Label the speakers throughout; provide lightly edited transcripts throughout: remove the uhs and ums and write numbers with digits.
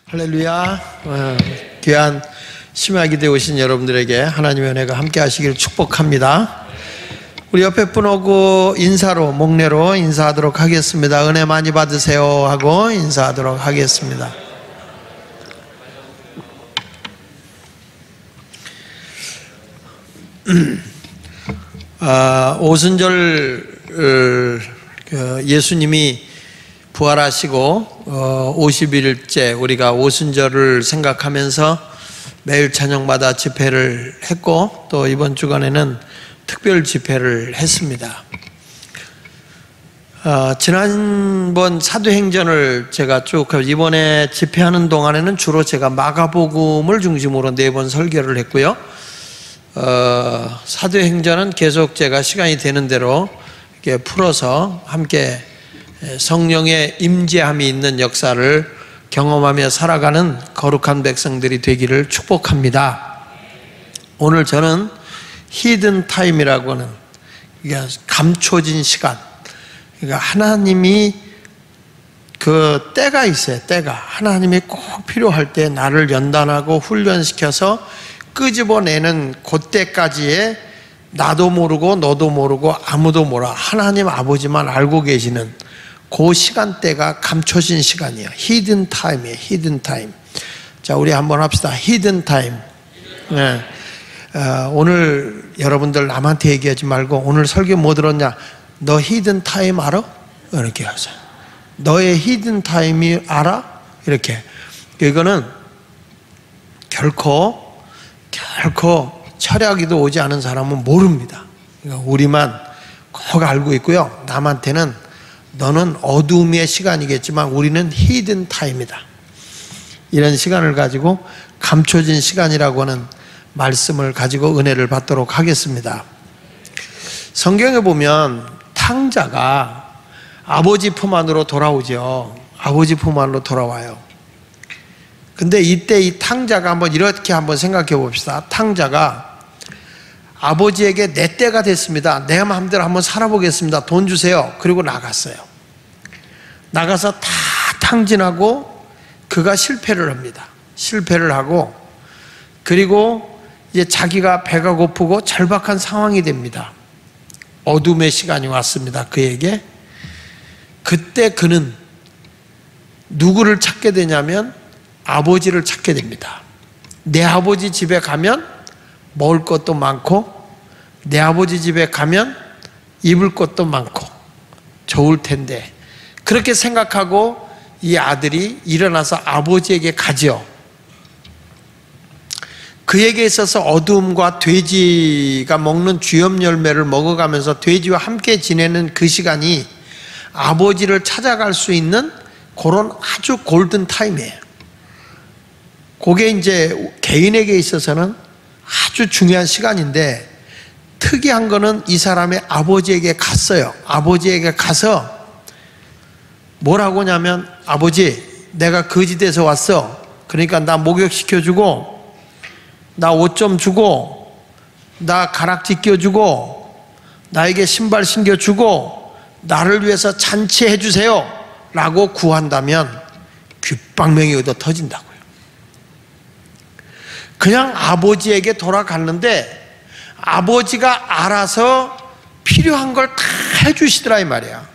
Speaker 1: 할렐루야. 귀한 심야기도에 오신 여러분들에게 하나님의 은혜가 함께 하시기를 축복합니다. 우리 옆에 분하고 인사로 목례로 인사하도록 하겠습니다. 은혜 많이 받으세요 하고 인사하도록 하겠습니다. 오순절 예수님이 부활하시고 50일째 우리가 오순절을 생각하면서 매일 저녁마다 집회를 했고, 또 이번 주간에는 특별 집회를 했습니다. 지난번 사도행전을 제가 쭉 이번에 집회하는 동안에는 주로 제가 마가복음을 중심으로 4번 설교를 했고요. 사도행전은 계속 제가 시간이 되는 대로 이렇게 풀어서 함께 성령의 임재함이 있는 역사를 경험하며 살아가는 거룩한 백성들이 되기를 축복합니다. 오늘 저는 히든 타임이라고 하는, 감춰진 시간, 그러니까 하나님이 그 때가 있어요. 때가 하나님이 꼭 필요할 때 나를 연단하고 훈련시켜서 끄집어내는 그때까지의 나도 모르고 너도 모르고 아무도 몰라 하나님 아버지만 알고 계시는 그 시간대가 감춰진 시간이에요. 히든 타임이에요. 히든 타임. 자, 우리 한번 합시다. 히든 타임. 네. 오늘 여러분들 남한테 얘기하지 말고, 오늘 설교 뭐 들었냐? 너 히든 타임 알아? 이렇게 하세요. 너의 히든 타임이 알아? 이렇게. 이거는 결코 철야기도 오지 않은 사람은 모릅니다. 그러니까 우리만 꼭 알고 있고요. 남한테는 너는 어둠의 시간이겠지만 우리는 히든 타임이다. 이런 시간을 가지고 감춰진 시간이라고 하는 말씀을 가지고 은혜를 받도록 하겠습니다. 성경에 보면 탕자가 아버지 품 안으로 돌아오죠. 아버지 품 안으로 돌아와요. 근데 이때 이 탕자가 이렇게 한번 생각해 봅시다. 탕자가 아버지에게 내 때가 됐습니다. 내 마음대로 한번 살아보겠습니다. 돈 주세요. 그리고 나갔어요. 나가서 다 탕진하고 그가 실패를 합니다. 실패를 하고, 그리고 이제 자기가 배가 고프고 절박한 상황이 됩니다. 어둠의 시간이 왔습니다. 그에게. 그때 그는 누구를 찾게 되냐면 아버지를 찾게 됩니다. 내 아버지 집에 가면 먹을 것도 많고, 내 아버지 집에 가면 입을 것도 많고 좋을 텐데, 그렇게 생각하고 이 아들이 일어나서 아버지에게 가죠. 그에게 있어서 어둠과 돼지가 먹는 쥐염 열매를 먹어가면서 돼지와 함께 지내는 그 시간이 아버지를 찾아갈 수 있는 그런 아주 골든 타임이에요. 그게 이제 개인에게 있어서는 아주 중요한 시간인데, 특이한 거는 이 사람의 아버지에게 갔어요. 아버지에게 가서 뭐라고 하냐면, 아버지, 내가 거지돼서 왔어. 그러니까 나 목욕시켜주고, 나 옷 좀 주고, 나 가락지 껴주고, 나에게 신발 신겨주고, 나를 위해서 잔치해 주세요 라고 구한다면 귓방명이 얻어 터진다고요. 그냥 아버지에게 돌아갔는데 아버지가 알아서 필요한 걸 다 해주시더라 이 말이야.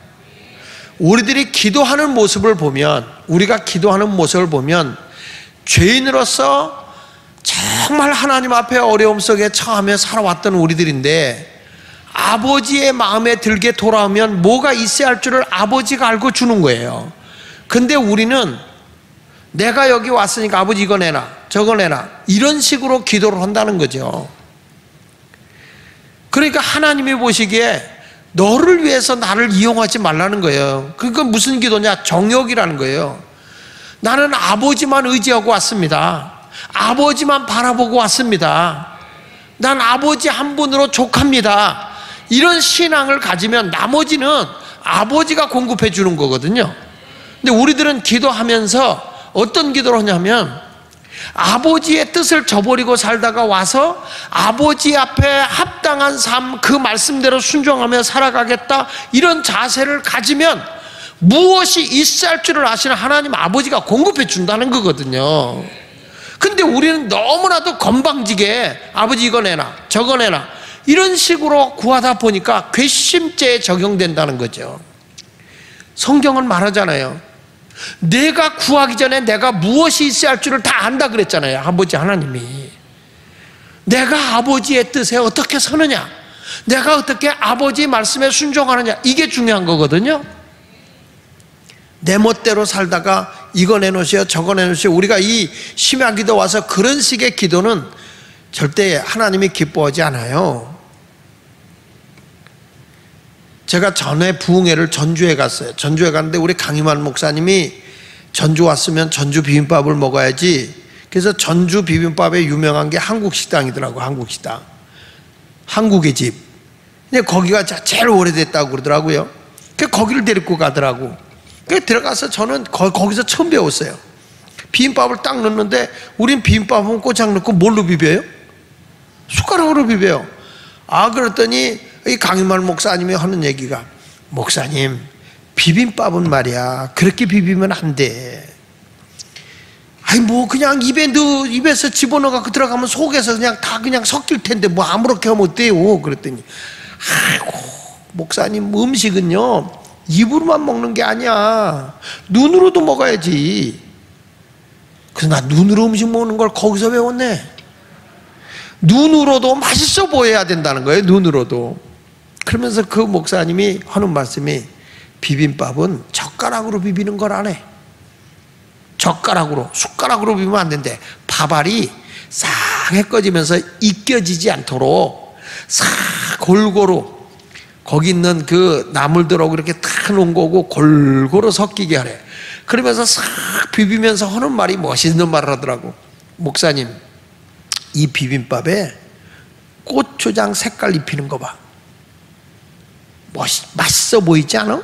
Speaker 1: 우리들이 기도하는 모습을 보면, 우리가 기도하는 모습을 보면 죄인으로서 정말 하나님 앞에 어려움 속에 처하며 살아왔던 우리들인데, 아버지의 마음에 들게 돌아오면 뭐가 있어야 할 줄을 아버지가 알고 주는 거예요. 근데 우리는 내가 여기 왔으니까 아버지 이거 내놔 저거 내놔 이런 식으로 기도를 한다는 거죠. 그러니까 하나님이 보시기에 너를 위해서 나를 이용하지 말라는 거예요. 그건 무슨 기도냐? 정욕이라는 거예요. 나는 아버지만 의지하고 왔습니다. 아버지만 바라보고 왔습니다. 난 아버지 한 분으로 족합니다. 이런 신앙을 가지면 나머지는 아버지가 공급해 주는 거거든요. 근데 우리들은 기도하면서 어떤 기도를 하냐면, 아버지의 뜻을 저버리고 살다가 와서 아버지 앞에 합당한 삶, 그 말씀대로 순종하며 살아가겠다, 이런 자세를 가지면 무엇이 있어야 할 줄을 아시는 하나님 아버지가 공급해 준다는 거거든요. 근데 우리는 너무나도 건방지게 아버지 이거 내놔 저거 내놔 이런 식으로 구하다 보니까 괘씸죄에 적용된다는 거죠. 성경은 말하잖아요. 내가 구하기 전에 내가 무엇이 있어야 할 줄을 다 안다 그랬잖아요. 아버지 하나님이. 내가 아버지의 뜻에 어떻게 서느냐, 내가 어떻게 아버지 말씀에 순종하느냐, 이게 중요한 거거든요. 내 멋대로 살다가 이거 내놓으세요 저거 내놓으세요, 우리가 이 심야기도 와서 그런 식의 기도는 절대 하나님이 기뻐하지 않아요. 제가 전에 부흥회를 전주에 갔어요. 전주에 갔는데 우리 강희만 목사님이 전주 왔으면 전주 비빔밥을 먹어야지, 그래서 전주 비빔밥에 유명한 게 한국식당이더라고. 한국식당, 한국의 집. 근데 거기가 제일 오래됐다고 그러더라고요. 그래서 거기를 데리고 가더라고. 그래서 들어가서 저는 거기서 처음 배웠어요. 비빔밥을 딱 넣는데 우린 비빔밥은 꼬작 넣고 뭘로 비벼요? 숟가락으로 비벼요. 아, 그랬더니 이 강희만 목사님이 하는 얘기가, 목사님 비빔밥은 말이야 그렇게 비비면 안 돼. 아니 뭐 그냥 입에서 집어넣어 갖고 들어가면 속에서 그냥 다 그냥 섞일 텐데 뭐 아무렇게 하면 어때요? 그랬더니, 아이고 목사님 음식은요 입으로만 먹는 게 아니야, 눈으로도 먹어야지. 그래서 나 눈으로 음식 먹는 걸 거기서 배웠네. 눈으로도 맛있어 보여야 된다는 거예요. 눈으로도. 그러면서 그 목사님이 하는 말씀이, 비빔밥은 젓가락으로 비비는 거라네. 젓가락으로, 숟가락으로 비비면 안 된대. 밥알이 싹 해꺼지면서 익혀지지 않도록 싹 골고루 거기 있는 그 나물들하고 이렇게 다 놓은 거고 골고루 섞이게 하래. 그러면서 싹 비비면서 하는 말이 멋있는 말을 하더라고. 목사님, 이 비빔밥에 고추장 색깔 입히는 거 봐. 맛있어 보이지 않아?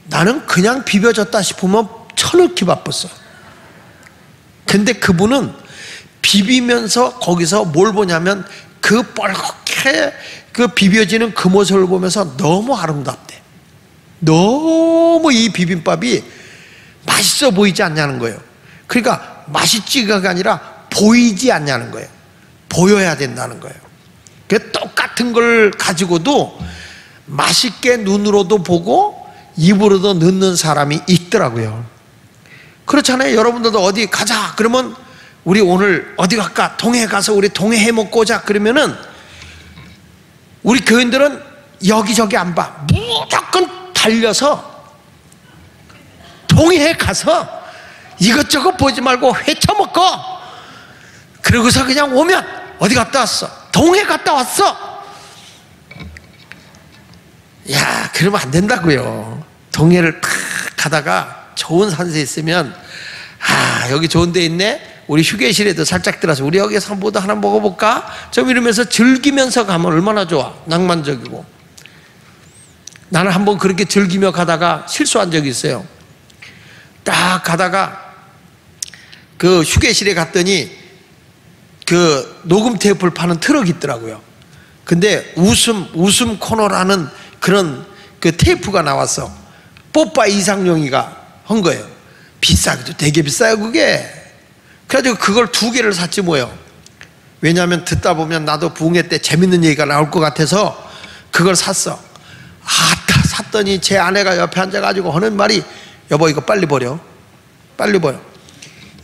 Speaker 1: 나는 그냥 비벼졌다 싶으면 쳐넣기 바빴어. 근데 그분은 비비면서 거기서 뭘 보냐면 그 뻘겋게 그 비벼지는 그 모습을 보면서 너무 아름답대. 너무 이 비빔밥이 맛있어 보이지 않냐는 거예요. 그러니까 맛있지가 아니라 보이지 않냐는 거예요. 보여야 된다는 거예요. 그 똑같은 걸 가지고도 맛있게 눈으로도 보고 입으로도 넣는 사람이 있더라고요. 그렇잖아요. 여러분들도 어디 가자 그러면 우리 오늘 어디 갈까? 동해 가서 우리 동해 해 먹고 오자 그러면은 우리 교인들은 여기저기 안 봐. 무조건 달려서 동해에 가서 이것저것 보지 말고 회 처먹고, 그러고서 그냥 오면 어디 갔다 왔어? 동해 갔다 왔어. 야, 그러면 안 된다고요. 동해를 탁 가다가 좋은 산세 있으면, 아, 여기 좋은 데 있네. 우리 휴게실에도 살짝 들어서 우리 여기서 한번 하나 먹어볼까? 좀 이러면서 즐기면서 가면 얼마나 좋아. 낭만적이고. 나는 한번 그렇게 즐기며 가다가 실수한 적이 있어요. 딱 가다가 그 휴게실에 갔더니 그 녹음 테이프를 파는 트럭이 있더라고요. 근데 웃음 코너라는 그런 그 테이프가 나왔어. 뽀빠이 이상용이가 한 거예요. 비싸기도 되게 비싸요 그게. 그래가지고 그걸 2개를 샀지 뭐예요. 왜냐하면 듣다 보면 나도 부흥회 때 재밌는 얘기가 나올 것 같아서 그걸 샀어. 아따, 샀더니 제 아내가 옆에 앉아가지고 하는 말이, 여보 이거 빨리 버려, 빨리 버려.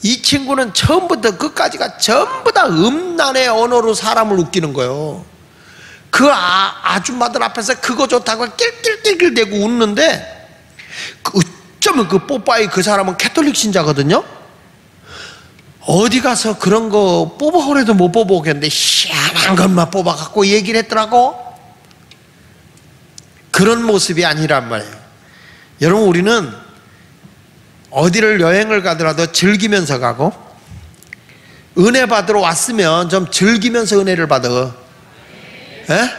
Speaker 1: 이 친구는 처음부터 끝까지가 전부 다 음란의 언어로 사람을 웃기는 거예요. 그 아줌마들 앞에서 그거 좋다고 낄낄낄낄 대고 웃는데, 어쩌면 그 뽀빠이 그 사람은 캐톨릭 신자거든요. 어디 가서 그런 거 뽑아오래도 못 뽑아오겠는데 희한한 것만 뽑아갖고 얘기를 했더라고. 그런 모습이 아니란 말이에요. 여러분, 우리는 어디를 여행을 가더라도 즐기면서 가고, 은혜 받으러 왔으면 좀 즐기면서 은혜를 받아. 에?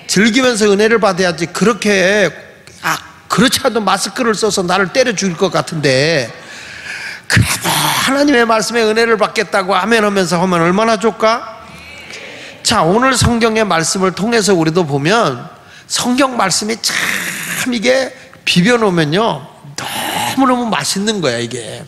Speaker 1: 즐기면서 은혜를 받아야지. 그렇게 그렇지 않아도 마스크를 써서 나를 때려 죽일 것 같은데, 그래도 하나님의 말씀에 은혜를 받겠다고 아멘 하면서 하면 얼마나 좋을까? 자, 오늘 성경의 말씀을 통해서 우리도 보면 성경 말씀이 참 이게 비벼놓으면요 너무너무 맛있는 거야. 이게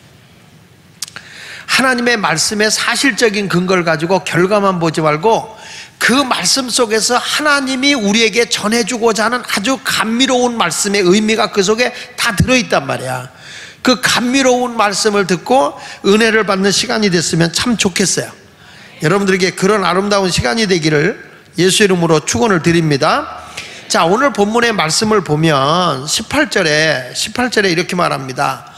Speaker 1: 하나님의 말씀의 사실적인 근거를 가지고 결과만 보지 말고 그 말씀 속에서 하나님이 우리에게 전해주고자 하는 아주 감미로운 말씀의 의미가 그 속에 다 들어있단 말이야. 그 감미로운 말씀을 듣고 은혜를 받는 시간이 됐으면 참 좋겠어요. 여러분들에게 그런 아름다운 시간이 되기를 예수 이름으로 축원을 드립니다. 자, 오늘 본문의 말씀을 보면 18절에 이렇게 말합니다.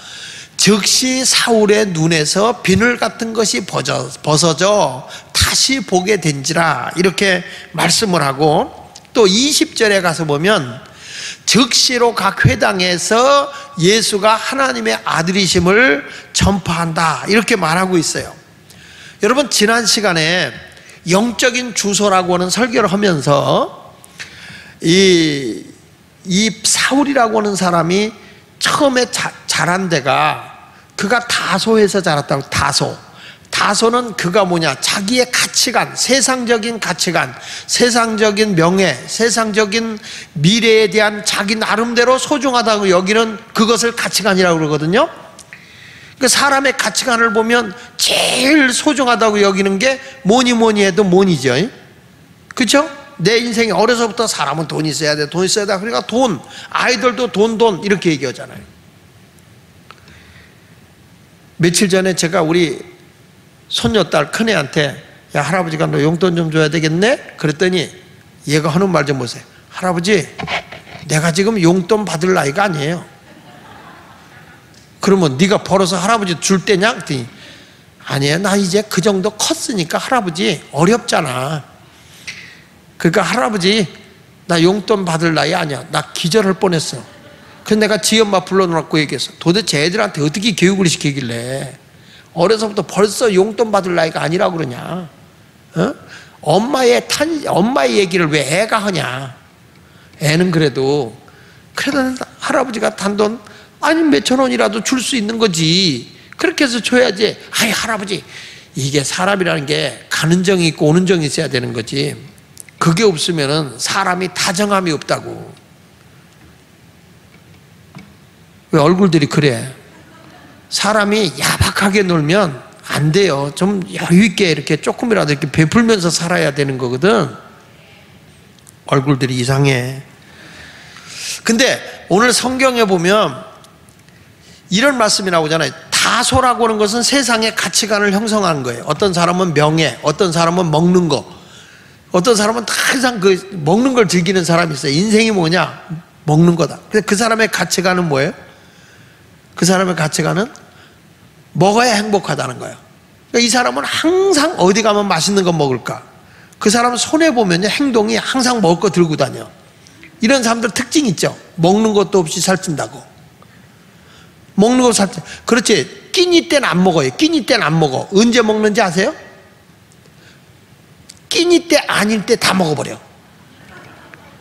Speaker 1: 즉시 사울의 눈에서 비늘 같은 것이 벗어져 다시 보게 된지라, 이렇게 말씀을 하고, 또 20절에 가서 보면 즉시로 각 회당에서 예수가 하나님의 아들이심을 전파한다, 이렇게 말하고 있어요. 여러분, 지난 시간에 영적인 주소라고 하는 설교를 하면서 이 사울이라고 하는 사람이 처음에 자란 데가 그가 다소에서 자랐다고. 다소는 그가 뭐냐, 자기의 가치관, 세상적인 가치관, 세상적인 명예, 세상적인 미래에 대한 자기 나름대로 소중하다고 여기는 그것을 가치관이라고 그러거든요. 그 사람의 가치관을 보면 제일 소중하다고 여기는 게 뭐니 해도 money죠. 그렇죠? 내 인생에 어려서부터 사람은 돈이 있어야 돼, 돈 있어야 돼. 그러니까 돈, 아이들도 돈 이렇게 얘기하잖아요. 며칠 전에 제가 우리 손녀딸 큰애한테, 야, 할아버지가 너 용돈 좀 줘야 되겠네? 그랬더니 얘가 하는 말 좀 보세요. 할아버지, 내가 지금 용돈 받을 나이가 아니에요. 그러면 네가 벌어서 할아버지 줄 때냐? 그랬더니 아니에요, 나 이제 그 정도 컸으니까 할아버지 어렵잖아. 그러니까 할아버지, 나 용돈 받을 나이 아니야. 나 기절할 뻔했어. 그래서 내가 지 엄마 불러놓고 얘기했어. 도대체 애들한테 어떻게 교육을 시키길래 어려서부터 벌써 용돈 받을 나이가 아니라고 그러냐? 어? 엄마의 얘기를 왜 애가 하냐? 애는 그래도 할아버지가 단돈 아니 몇천 원이라도 줄 수 있는 거지. 그렇게 해서 줘야지. 아이, 할아버지, 이게 사람이라는 게 가는 정이 있고 오는 정이 있어야 되는 거지. 그게 없으면은 사람이 다정함이 없다고. 왜 얼굴들이 그래? 사람이 야박하게 놀면 안 돼요. 좀 여유 있게 이렇게 조금이라도 이렇게 베풀면서 살아야 되는 거거든. 얼굴들이 이상해. 근데 오늘 성경에 보면 이런 말씀이 나오잖아요. 다소라고 하는 것은 세상의 가치관을 형성하는 거예요. 어떤 사람은 명예, 어떤 사람은 먹는 거, 어떤 사람은 항상 그 먹는 걸 즐기는 사람이 있어요. 인생이 뭐냐? 먹는 거다. 그래서 그 사람의 가치관은 뭐예요? 그 사람의 가치관은 먹어야 행복하다는 거예요. 그러니까 이 사람은 항상 어디 가면 맛있는 거 먹을까? 그 사람은 손해보면 행동이 항상 먹을 거 들고 다녀. 이런 사람들 특징 있죠. 먹는 것도 없이 살찐다고. 먹는 거 살찐. 그렇지. 끼니 때는 안 먹어요. 끼니 때는 안 먹어. 언제 먹는지 아세요? 끼니 때 아닐 때 다 먹어버려.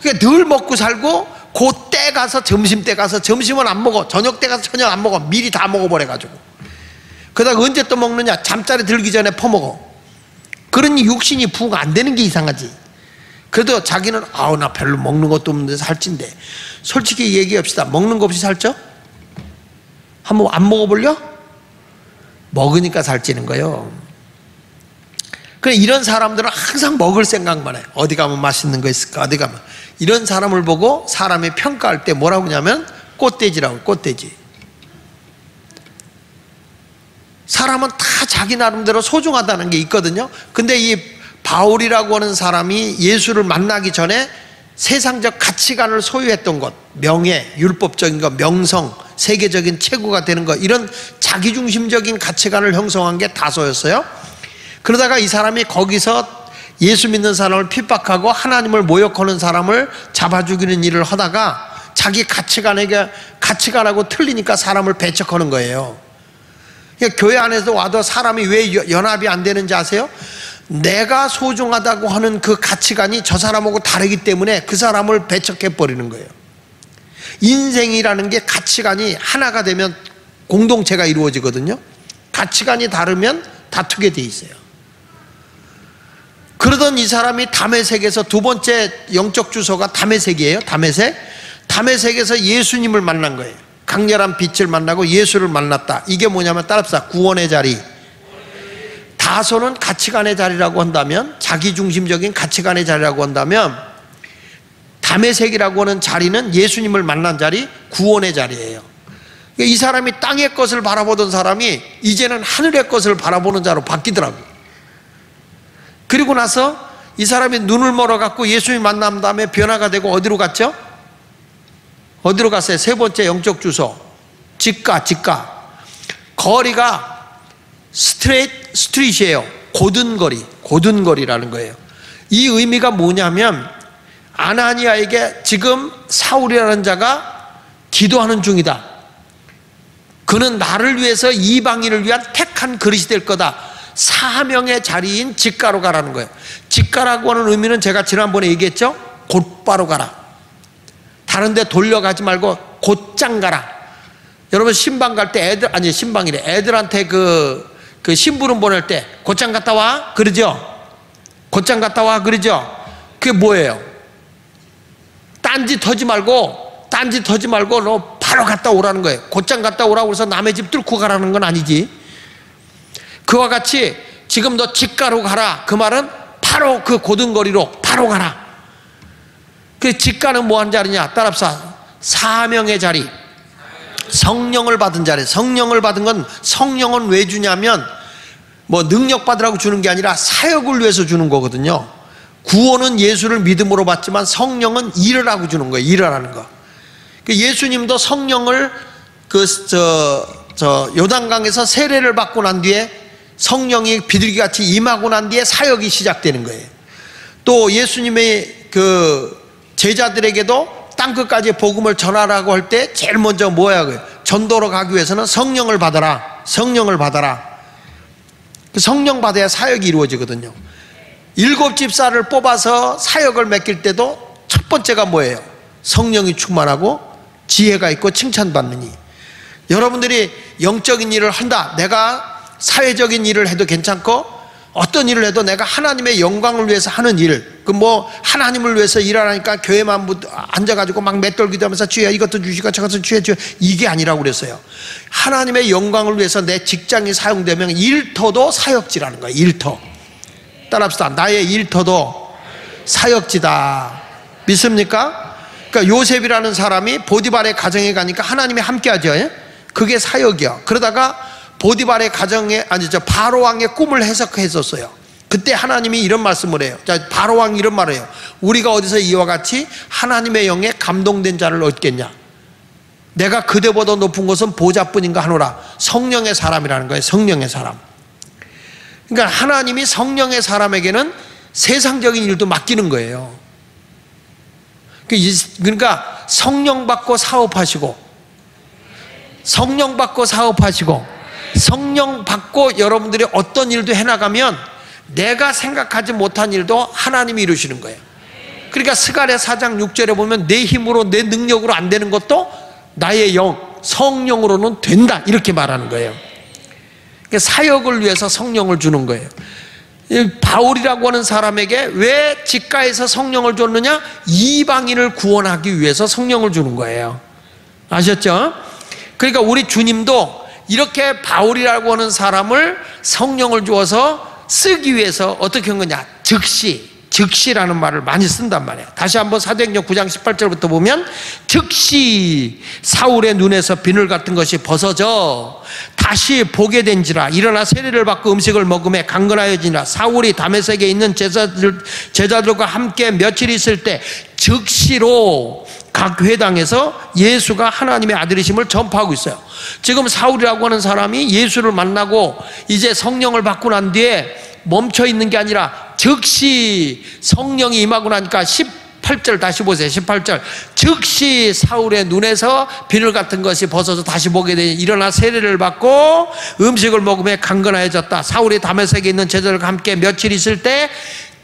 Speaker 1: 그러니까 늘 먹고 살고, 그때 가서 점심 때 가서 점심은 안 먹어. 저녁 때 가서 저녁 안 먹어. 미리 다 먹어버려가지고. 그러다가 언제 또 먹느냐? 잠자리 들기 전에 퍼먹어. 그러니 육신이 부가 안 되는 게 이상하지. 그래도 자기는 아우, 나 별로 먹는 것도 없는데 살찐데. 솔직히 얘기합시다. 먹는 거 없이 살쪄? 한번 안 먹어볼려? 먹으니까 살찌는 거예요. 그래, 이런 사람들은 항상 먹을 생각만 해. 어디 가면 맛있는 거 있을까? 어디 가면. 이런 사람을 보고 사람이 평가할 때 뭐라고 하냐면 꽃돼지라고. 꽃돼지. 사람은 다 자기 나름대로 소중하다는 게 있거든요. 근데 이 바울이라고 하는 사람이 예수를 만나기 전에 세상적 가치관을 소유했던 것, 명예, 율법적인 것, 명성, 세계적인 최고가 되는 것, 이런 자기중심적인 가치관을 형성한 게 다소였어요. 그러다가 이 사람이 거기서 예수 믿는 사람을 핍박하고 하나님을 모욕하는 사람을 잡아 죽이는 일을 하다가 자기 가치관하고 틀리니까 사람을 배척하는 거예요. 그러니까 교회 안에서 와도 사람이 왜 연합이 안 되는지 아세요? 내가 소중하다고 하는 그 가치관이 저 사람하고 다르기 때문에 그 사람을 배척해버리는 거예요. 인생이라는 게 가치관이 하나가 되면 공동체가 이루어지거든요. 가치관이 다르면 다투게 돼 있어요. 그러던 이 사람이 다메섹에서 두 번째 영적 주소가 다메섹이에요. 다메섹에서 예수님을 만난 거예요. 강렬한 빛을 만나고 예수를 만났다. 이게 뭐냐면 따라합시다. 구원의 자리. 다소는 가치관의 자리라고 한다면, 자기중심적인 가치관의 자리라고 한다면, 다메섹이라고 하는 자리는 예수님을 만난 자리, 구원의 자리예요. 이 사람이 땅의 것을 바라보던 사람이 이제는 하늘의 것을 바라보는 자로 바뀌더라고요. 그리고 나서 이 사람이 눈을 멀어갖고 예수님 만난 다음에 변화가 되고 어디로 갔죠? 어디로 갔어요? 세 번째 영적 주소. 직가. 거리가 스트릿이에요. 고든 거리라는 거예요. 이 의미가 뭐냐면, 아나니아에게 지금 사울이라는 자가 기도하는 중이다. 그는 나를 위해서 이방인을 위한 택한 그릇이 될 거다. 사명의 자리인 직가로 가라는 거예요. 직가라고 하는 의미는 제가 지난번에 얘기했죠? 곧바로 가라. 다른 데 돌려가지 말고 곧장 가라. 여러분 신방 갈 때 애들한테 그 심부름 보낼 때 곧장 갔다 와 그러죠? 곧장 갔다 와 그러죠? 그게 뭐예요? 딴짓 하지 말고 너 바로 갔다 오라는 거예요. 곧장 갔다 오라고 해서 남의 집 뚫고 가라는 건 아니지. 그와 같이 지금 너 직가로 가라. 그 말은 바로 그 고등거리로 바로 가라. 그 직가는 뭐 하는 자리냐? 따라합시다. 사명의 자리. 성령을 받은 자리. 성령을 받은 건, 성령은 왜 주냐면 뭐 능력 받으라고 주는 게 아니라 사역을 위해서 주는 거거든요. 구원은 예수를 믿음으로 받지만 성령은 일을 하고 주는 거예요. 일을 하는 거. 예수님도 성령을 요단강에서 세례를 받고 난 뒤에 성령이 비둘기같이 임하고 난 뒤에 사역이 시작되는 거예요. 또 예수님의 그 제자들에게도 땅끝까지 복음을 전하라고 할 때 제일 먼저 뭐야? 전도로 가기 위해서는 성령을 받아라. 성령을 받아라. 성령 받아야 사역이 이루어지거든요. 7 집사를 뽑아서 사역을 맡길 때도 첫 번째가 뭐예요? 성령이 충만하고 지혜가 있고 칭찬받느니. 여러분들이 영적인 일을 한다. 내가 사회적인 일을 해도 괜찮고 어떤 일을 해도 내가 하나님의 영광을 위해서 하는 일, 그 뭐 하나님을 위해서 일하니까 교회만 앉아가지고 막 맷돌기도 하면서 주여 이것도 주시고 저것도 주여 이게 아니라고 그랬어요. 하나님의 영광을 위해서 내 직장이 사용되면 일터도 사역지라는 거예요. 일터. 따라합시다. 나의 일터도 사역지다. 믿습니까? 그러니까 요셉이라는 사람이 보디발의 가정에 가니까 하나님이 함께하죠. 그게 사역이야. 그러다가 보디발의 가정에 바로 왕의 꿈을 해석했었어요. 그때 하나님이 이런 말씀을 해요. 자, 바로 왕이 이런 말을 해요. 우리가 어디서 이와 같이 하나님의 영에 감동된 자를 얻겠냐? 내가 그대보다 높은 것은 보좌뿐인가 하노라. 성령의 사람이라는 거예요. 성령의 사람. 그러니까 하나님이 성령의 사람에게는 세상적인 일도 맡기는 거예요. 그러니까 성령 받고 사업하시고 성령 받고 여러분들이 어떤 일도 해나가면 내가 생각하지 못한 일도 하나님이 이루시는 거예요. 그러니까 스가랴 4장 6절에 보면 내 힘으로 내 능력으로 안 되는 것도 나의 영, 성령으로는 된다 이렇게 말하는 거예요. 그러니까 사역을 위해서 성령을 주는 거예요. 바울이라고 하는 사람에게 왜 직가에서 성령을 줬느냐? 이방인을 구원하기 위해서 성령을 주는 거예요. 아셨죠? 그러니까 우리 주님도 이렇게 바울이라고 하는 사람을 성령을 주어서 쓰기 위해서 어떻게 한 거냐? 즉시라는 말을 많이 쓴단 말이에요. 다시 한번 사도행전 9장 18절부터 보면 즉시 사울의 눈에서 비늘 같은 것이 벗어져 다시 보게 된지라. 일어나 세례를 받고 음식을 먹음에 강건하여지니라. 사울이 다메섹에 있는 제자들과 함께 며칠 있을 때 즉시로 각 회당에서 예수가 하나님의 아들이심을 전파하고 있어요. 지금 사울이라고 하는 사람이 예수를 만나고 이제 성령을 받고 난 뒤에 멈춰 있는 게 아니라 즉시 성령이 임하고 나니까 18절 다시 보세요. 18절 즉시 사울의 눈에서 비늘 같은 것이 벗어서 다시 보게 되니 일어나 세례를 받고 음식을 먹으며 강건하여졌다. 사울이 다메섹에 있는 제자들과 함께 며칠 있을 때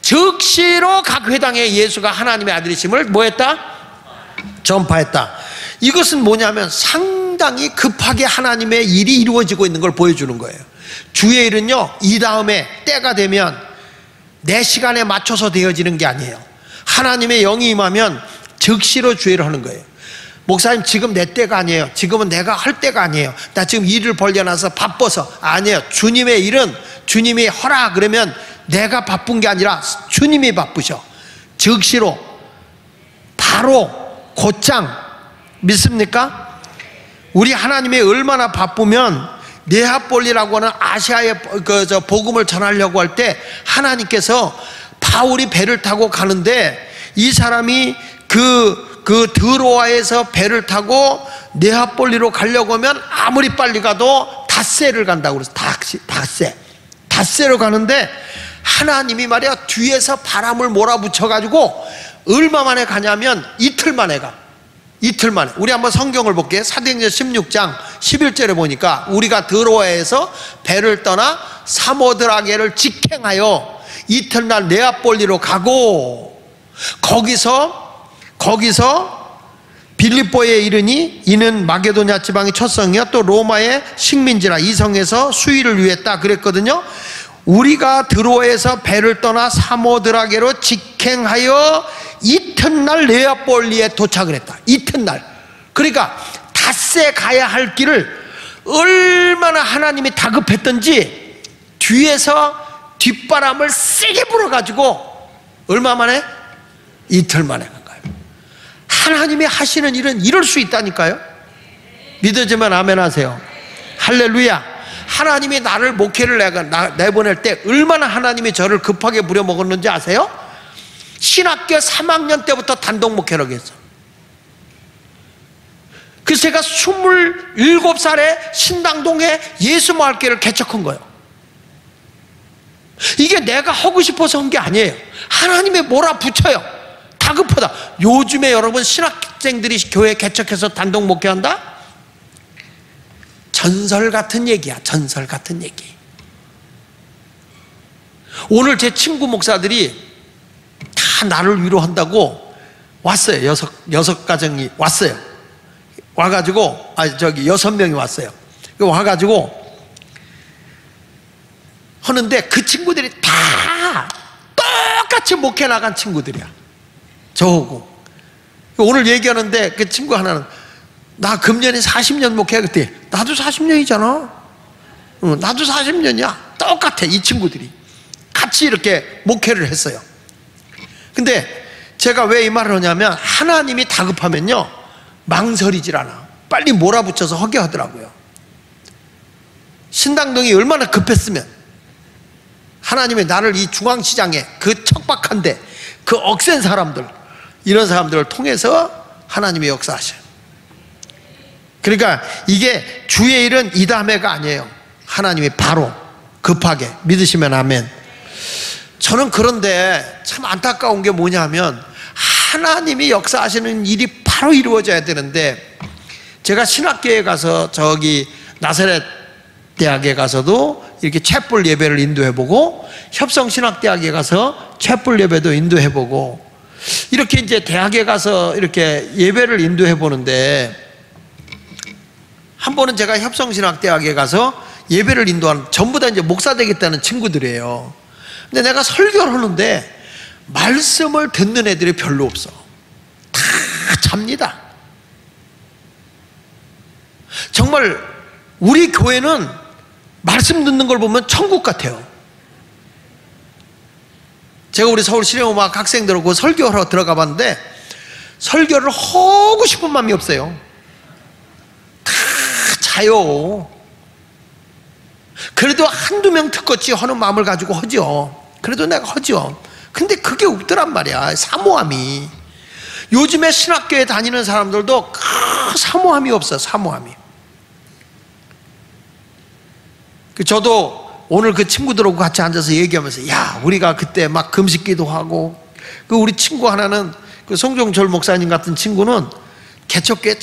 Speaker 1: 즉시로 각 회당에 예수가 하나님의 아들이심을 뭐했다? 전파했다. 이것은 뭐냐면 상당히 급하게 하나님의 일이 이루어지고 있는 걸 보여주는 거예요. 주의 일은요, 이 다음에 때가 되면 내 시간에 맞춰서 되어지는 게 아니에요. 하나님의 영이 임하면 즉시로 주의를 하는 거예요. 목사님 지금 내 때가 아니에요. 지금은 내가 할 때가 아니에요. 나 지금 일을 벌려놔서 바빠서. 아니에요. 주님의 일은 주님이 하라 그러면 내가 바쁜 게 아니라 주님이 바쁘셔. 즉시로 바로 곧장. 믿습니까? 우리 하나님이 얼마나 바쁘면 네아폴리라고 하는 아시아에 복음을 전하려고 할 때 하나님께서 바울이 배를 타고 가는데 이 사람이 그 드로아에서 배를 타고 네아폴리로 가려고 하면 아무리 빨리 가도 닷새를 간다고 그래서 닷새로 가는데 하나님이 말이야 뒤에서 바람을 몰아붙여 가지고 얼마 만에 가냐면 이틀 만에 가. 이틀 만에. 우리 한번 성경을 볼게요. 사도행전 16장 11절에 보니까 우리가 드로아에서 배를 떠나 사모드라게를 직행하여 이튿날 네아폴리로 가고 거기서 빌립보에 이르니 이는 마게도냐 지방의 첫 성이요 또 로마의 식민지라 이 성에서 수의를 위했다 그랬거든요. 우리가 드로아에서 배를 떠나 사모드라게로 직행하여 이튿날 네아폴리에 도착을 했다. 이튿날. 그러니까 닷새 가야 할 길을 얼마나 하나님이 다급했던지 뒤에서 뒷바람을 세게 불어가지고 얼마 만에? 이틀 만에 간 거예요. 하나님이 하시는 일은 이럴 수 있다니까요. 믿어지면 아멘 하세요. 할렐루야. 하나님이 나를 목회를 내보낼 때 얼마나 하나님이 저를 급하게 부려먹었는지 아세요? 신학교 3학년 때부터 단독 목회를 했어. 그래서 제가 27살에 신당동에 예수마을교회를 개척한 거예요. 이게 내가 하고 싶어서 한 게 아니에요. 하나님이 몰아붙여요. 다급하다. 요즘에 여러분 신학생들이 교회 개척해서 단독 목회한다? 전설 같은 얘기야. 전설 같은 얘기. 오늘 제 친구 목사들이 다 나를 위로한다고 왔어요. 여섯 가정이 왔어요. 와가지고 6명이 왔어요. 와가지고 하는데 그 친구들이 다 똑같이 목회 나간 친구들이야. 저하고. 오늘 얘기하는데 그 친구 하나는 나 금년에 40년 목회 그때 나도 40년이잖아. 나도 40년이야. 똑같아. 이 친구들이 같이 이렇게 목회를 했어요. 근데 제가 왜 이 말을 하냐면 하나님이 다급하면요 망설이질 않아. 빨리 몰아붙여서 하게 하더라고요. 신당동이 얼마나 급했으면 하나님이 나를 이 중앙시장에 그 척박한데 그 억센 사람들 이런 사람들을 통해서 하나님이 역사하셔요. 그러니까 이게 주의 일은 이다매가 아니에요. 하나님이 바로 급하게. 믿으시면 아멘. 저는 그런데 참 안타까운 게 뭐냐면 하나님이 역사하시는 일이 바로 이루어져야 되는데 제가 신학교에 가서 저기 나사렛 대학에 가서도 이렇게 촛불 예배를 인도해보고 협성신학대학에 가서 촛불 예배도 인도해보고 이렇게 이제 대학에 가서 이렇게 예배를 인도해보는데 한 번은 제가 협성신학대학에 가서 예배를 인도한 전부 다 이제 목사 되겠다는 친구들이에요. 근데 내가 설교를 하는데 말씀을 듣는 애들이 별로 없어. 다 잡니다. 정말 우리 교회는 말씀 듣는 걸 보면 천국 같아요. 제가 우리 서울 실용음악 학생들하고 설교하러 들어가 봤는데 설교를 하고 싶은 마음이 없어요. 다 자요. 그래도 한두 명 특거지 하는 마음을 가지고 하죠. 그래도 내가 하죠. 근데 그게 없더란 말이야. 사모함이. 요즘에 신학교에 다니는 사람들도 그 사모함이 없어. 사모함이. 저도 오늘 그 친구들하고 같이 앉아서 얘기하면서 야 우리가 그때 막 금식기도 하고 그 우리 친구 하나는 그 송종철 목사님 같은 친구는 개척교회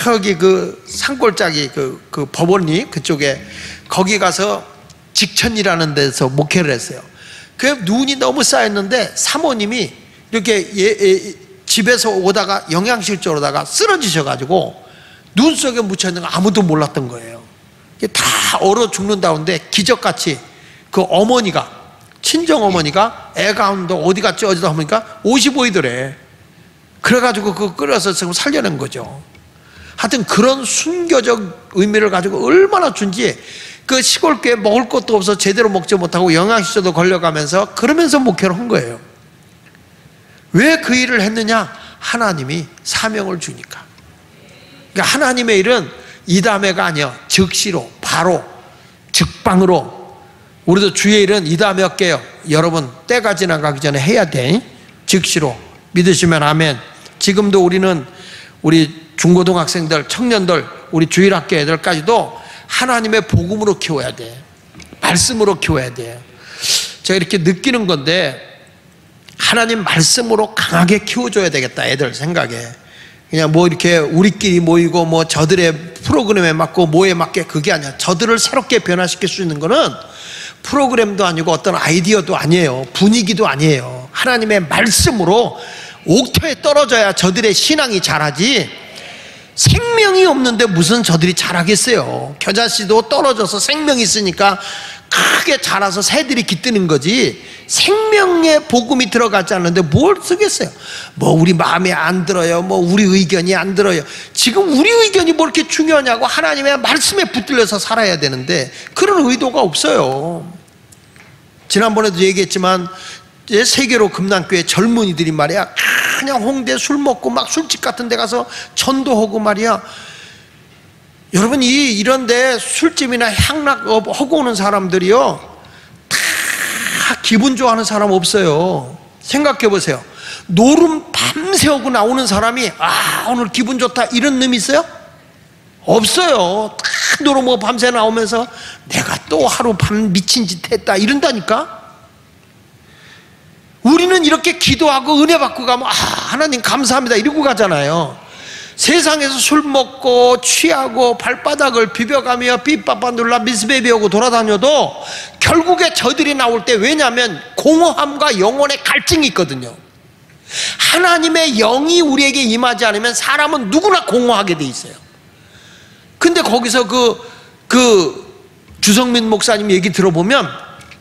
Speaker 1: 저기 그 산골짜기 그 법원리 그쪽에 거기 가서 직천이라는 데서 목회를 했어요. 그 눈이 너무 쌓였는데 사모님이 이렇게 집에서 오다가 영양실조 오다가 쓰러지셔가지고 눈 속에 묻혀있는 거 아무도 몰랐던 거예요. 다 얼어 죽는다는데 기적같이 그 어머니가 친정 어머니가 애가 하는데 어디 갔지 어디다 하니까 55이더래. 그래가지고 그거 끓여서 지금 살려낸 거죠. 하여튼 그런 순교적 의미를 가지고 얼마나 준지, 그 시골교회 먹을 것도 없어 제대로 먹지 못하고 영양실조도 걸려가면서 그러면서 목회를 한 거예요. 왜 그 일을 했느냐? 하나님이 사명을 주니까. 그러니까 하나님의 일은 이다매가 아니야. 즉시로, 바로, 즉방으로. 우리도 주의 일은 이다매 할게요. 여러분 때가 지나가기 전에 해야 돼. 즉시로. 믿으시면 아멘. 지금도 우리는 우리 중고등학생들, 청년들, 우리 주일학교 애들까지도 하나님의 복음으로 키워야 돼. 말씀으로 키워야 돼. 제가 이렇게 느끼는 건데 하나님 말씀으로 강하게 키워줘야 되겠다. 애들 생각에. 그냥 뭐 이렇게 우리끼리 모이고 뭐 저들의 프로그램에 맞고 뭐에 맞게, 그게 아니야. 저들을 새롭게 변화시킬 수 있는 거는 프로그램도 아니고 어떤 아이디어도 아니에요. 분위기도 아니에요. 하나님의 말씀으로 옥터에 떨어져야 저들의 신앙이 자라지, 생명이 없는데 무슨 저들이 자라겠어요. 겨자씨도 떨어져서 생명이 있으니까 크게 자라서 새들이 깃드는 거지, 생명의 복음이 들어가지 않는데 뭘 쓰겠어요. 뭐 우리 마음에 안 들어요, 뭐 우리 의견이 안 들어요. 지금 우리 의견이 뭐 이렇게 중요하냐고. 하나님의 말씀에 붙들려서 살아야 되는데 그런 의도가 없어요. 지난번에도 얘기했지만 세계로 금난교회 젊은이들이 말이야, 그냥 홍대 술 먹고 막 술집 같은 데 가서 전도하고 말이야. 여러분 이런데 술집이나 향락 하고 오는 사람들이요, 다 기분 좋아하는 사람 없어요. 생각해 보세요. 노름 밤새우고 나오는 사람이 오늘 기분 좋다 이런 놈이 있어요? 없어요. 다 노름하고 밤새 나오면서 내가 또 하루 밤 미친 짓 했다 이런다니까. 우리는 이렇게 기도하고 은혜 받고 가면 하나님 감사합니다 이러고 가잖아요. 세상에서 술 먹고 취하고 발바닥을 비벼가며 삐빠빠 눌러 미스베비하고 돌아다녀도 결국에 저들이 나올 때, 왜냐하면 공허함과 영혼의 갈증이 있거든요. 하나님의 영이 우리에게 임하지 않으면 사람은 누구나 공허하게 돼 있어요. 근데 거기서 그 주성민 목사님 얘기 들어보면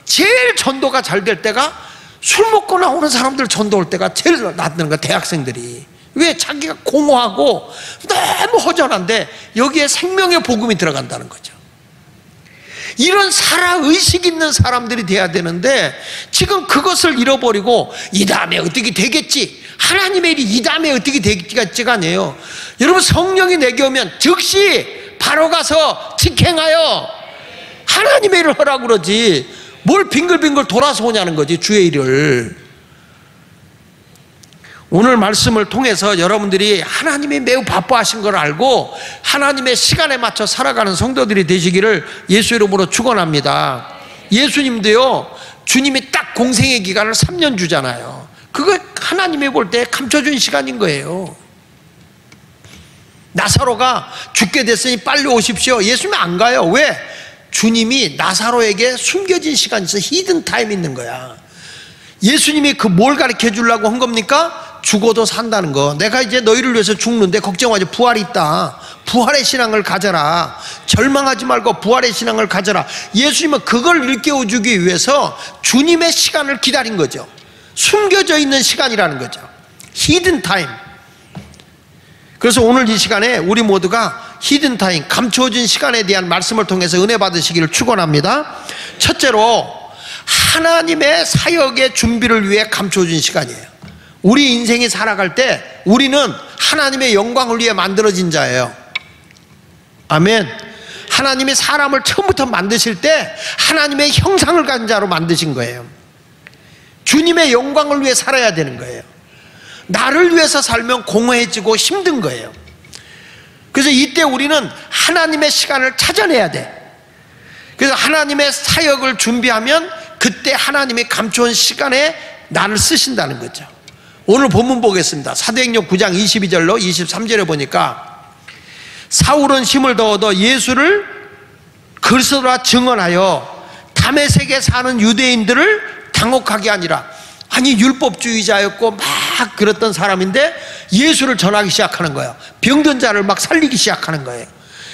Speaker 1: 제일 전도가 잘 될 때가 술 먹고 나오는 사람들 전도할 때가 제일 낫는 거야. 대학생들이. 왜? 자기가 공허하고 너무 허전한데 여기에 생명의 복음이 들어간다는 거죠. 이런 살아의식 있는 사람들이 돼야 되는데 지금 그것을 잃어버리고 이 다음에 어떻게 되겠지, 하나님의 일이 이 다음에 어떻게 되겠지가 아니에요. 여러분 성령이 내게 오면 즉시 바로 가서 직행하여 하나님의 일을 하라고 그러지, 뭘 빙글빙글 돌아서 오냐는 거지, 주의 일을. 오늘 말씀을 통해서 여러분들이 하나님이 매우 바빠하신 걸 알고 하나님의 시간에 맞춰 살아가는 성도들이 되시기를 예수 이름으로 축원합니다. 예수님도요, 주님이 딱 공생의 기간을 3년 주잖아요. 그거 하나님이 볼 때 감춰준 시간인 거예요. 나사로가 죽게 됐으니 빨리 오십시오. 예수님이 안 가요. 왜? 주님이 나사로에게 숨겨진 시간이 있어. 히든 타임이 있는 거야. 예수님이 그 뭘 가르쳐 주려고 한 겁니까? 죽어도 산다는 거. 내가 이제 너희를 위해서 죽는데 걱정하지, 부활이 있다. 부활의 신앙을 가져라. 절망하지 말고 부활의 신앙을 가져라. 예수님은 그걸 일깨워 주기 위해서 주님의 시간을 기다린 거죠. 숨겨져 있는 시간이라는 거죠. 히든 타임. 그래서 오늘 이 시간에 우리 모두가 히든 타임, 감춰진 시간에 대한 말씀을 통해서 은혜 받으시기를 축원합니다. 첫째로 하나님의 사역의 준비를 위해 감춰진 시간이에요. 우리 인생이 살아갈 때 우리는 하나님의 영광을 위해 만들어진 자예요. 아멘. 하나님이 사람을 처음부터 만드실 때 하나님의 형상을 가진 자로 만드신 거예요. 주님의 영광을 위해 살아야 되는 거예요. 나를 위해서 살면 공허해지고 힘든 거예요. 그래서 이때 우리는 하나님의 시간을 찾아내야 돼. 그래서 하나님의 사역을 준비하면 그때 하나님이 감춰온 시간에 나를 쓰신다는 거죠. 오늘 본문 보겠습니다. 사도행전 9장 22절로 23절에 보니까 사울은 힘을 더 얻어 예수를 그리스도라 증언하여 다메섹에 사는 유대인들을 당혹하게 하니라. 아니 율법주의자였고 막 그랬던 사람인데 예수를 전하기 시작하는 거예요. 병든 자를 막 살리기 시작하는 거예요.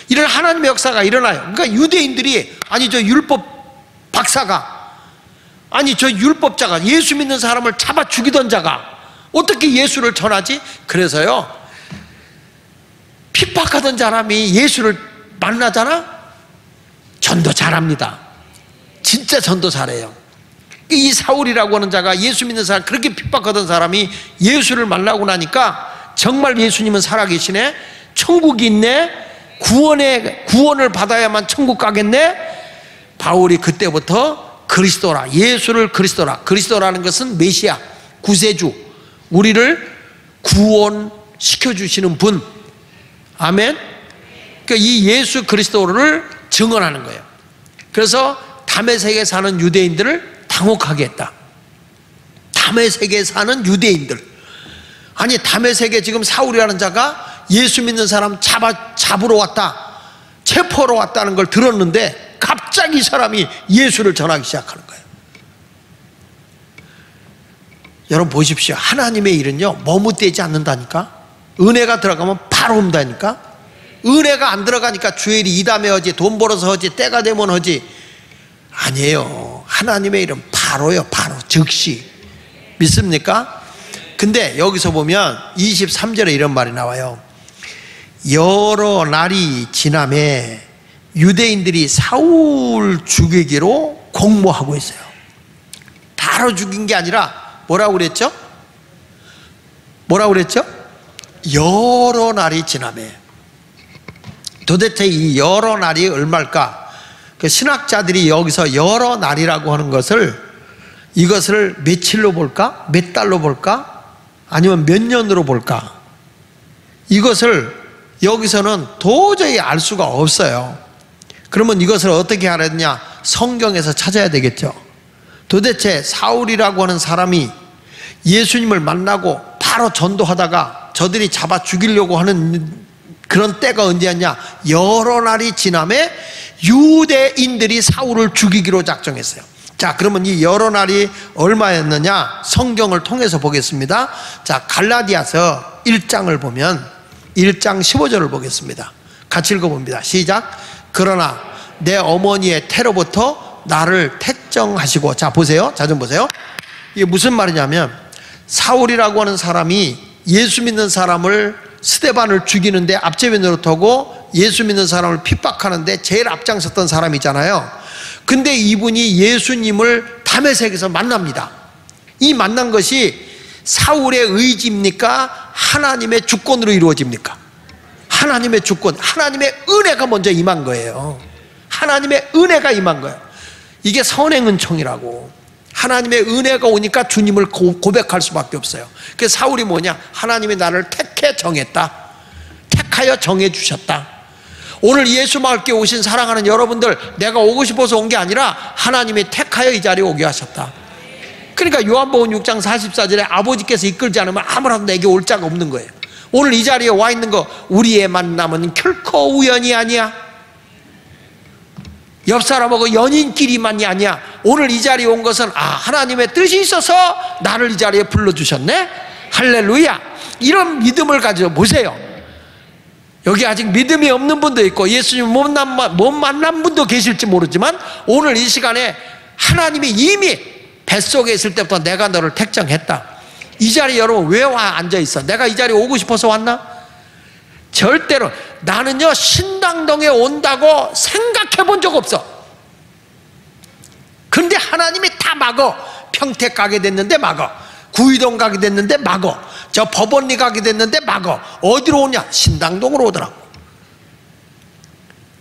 Speaker 1: 이런 하나님의 역사가 일어나요. 그러니까 유대인들이 아니 저 율법 박사가, 아니 저 율법자가, 예수 믿는 사람을 잡아 죽이던 자가 어떻게 예수를 전하지? 그래서요 핍박하던 사람이 예수를 만나잖아? 전도 잘합니다. 진짜 전도 잘해요. 이 사울이라고 하는 자가 예수 믿는 사람, 그렇게 핍박하던 사람이 예수를 만나고 나니까 정말 예수님은 살아계시네, 천국이 있네, 구원을 받아야만 천국 가겠네. 바울이 그때부터 그리스도라, 예수를 그리스도라는 것은 메시아, 구세주, 우리를 구원시켜 주시는 분, 아멘. 그러니까 이 예수 그리스도를 증언하는 거예요. 그래서 다메섹에 사는 유대인들을 당혹하게 했다. 다메섹에 사는 유대인들, 아니 다메섹에 지금 사울이라는 자가 예수 믿는 사람 잡으러 왔다, 체포하러 왔다는 걸 들었는데 갑자기 이 사람이 예수를 전하기 시작하는 거예요. 여러분 보십시오. 하나님의 일은요 머뭇대지 않는다니까. 은혜가 들어가면 바로 온다니까. 은혜가 안 들어가니까 주일이 이담에 하지, 돈 벌어서 하지, 때가 되면 하지. 아니에요. 하나님의 일은 바로요, 바로 즉시. 믿습니까? 근데 여기서 보면 23절에 이런 말이 나와요. 여러 날이 지남에 유대인들이 사울 죽이기로 공모하고 있어요. 바로 죽인 게 아니라 뭐라고 그랬죠? 여러 날이 지남에. 도대체 이 여러 날이 얼마일까? 그 신학자들이 여기서 여러 날이라고 하는 것을, 이것을 며칠로 볼까? 몇 달로 볼까? 아니면 몇 년으로 볼까? 이것을 여기서는 도저히 알 수가 없어요. 그러면 이것을 어떻게 알았냐? 성경에서 찾아야 되겠죠. 도대체 사울이라고 하는 사람이 예수님을 만나고 바로 전도하다가 저들이 잡아 죽이려고 하는 그런 때가 언제였냐? 여러 날이 지남에 유대인들이 사울을 죽이기로 작정했어요. 자, 그러면 이 여러 날이 얼마였느냐? 성경을 통해서 보겠습니다. 자, 갈라디아서 1장을 보면 1장 15절을 보겠습니다. 같이 읽어봅니다. 시작. 그러나 내 어머니의 태로부터 나를 택정하시고. 자, 보세요. 자, 좀 보세요. 이게 무슨 말이냐면, 사울이라고 하는 사람이 예수 믿는 사람을, 스데반을 죽이는데 앞제비 노릇하고 예수 믿는 사람을 핍박하는데 제일 앞장섰던 사람이잖아요. 근데 이분이 예수님을 다메섹에서 만납니다. 이 만난 것이 사울의 의지입니까? 하나님의 주권으로 이루어집니까? 하나님의 주권, 하나님의 은혜가 먼저 임한 거예요. 하나님의 은혜가 임한 거예요. 이게 선행은총이라고. 하나님의 은혜가 오니까 주님을 고백할 수밖에 없어요. 그래서 사울이 뭐냐? 하나님이 나를 택해 정했다, 택하여 정해 주셨다. 오늘 예수 마을교회 오신 사랑하는 여러분들, 내가 오고 싶어서 온 게 아니라 하나님이 택하여 이 자리에 오게 하셨다. 그러니까 요한복음 6장 44절에 아버지께서 이끌지 않으면 아무라도 내게 올 자가 없는 거예요. 오늘 이 자리에 와 있는 거, 우리의 만남은 결코 우연이 아니야. 옆 사람하고 연인끼리만이 아니야. 오늘 이 자리에 온 것은 하나님의 뜻이 있어서 나를 이 자리에 불러주셨네. 할렐루야. 이런 믿음을 가져 보세요. 여기 아직 믿음이 없는 분도 있고 예수님 못 만난 분도 계실지 모르지만, 오늘 이 시간에 하나님이 이미 뱃속에 있을 때부터 내가 너를 택정했다. 이 자리에 여러분 왜 와 앉아있어? 내가 이 자리에 오고 싶어서 왔나? 절대로. 나는요 신당동에 온다고 생각해 본 적 없어. 근데 하나님이 다 막어. 평택 가게 됐는데 막어, 구이동 가게 됐는데 막어, 저 법원리 가게 됐는데 막어. 어디로 오냐? 신당동으로 오더라고.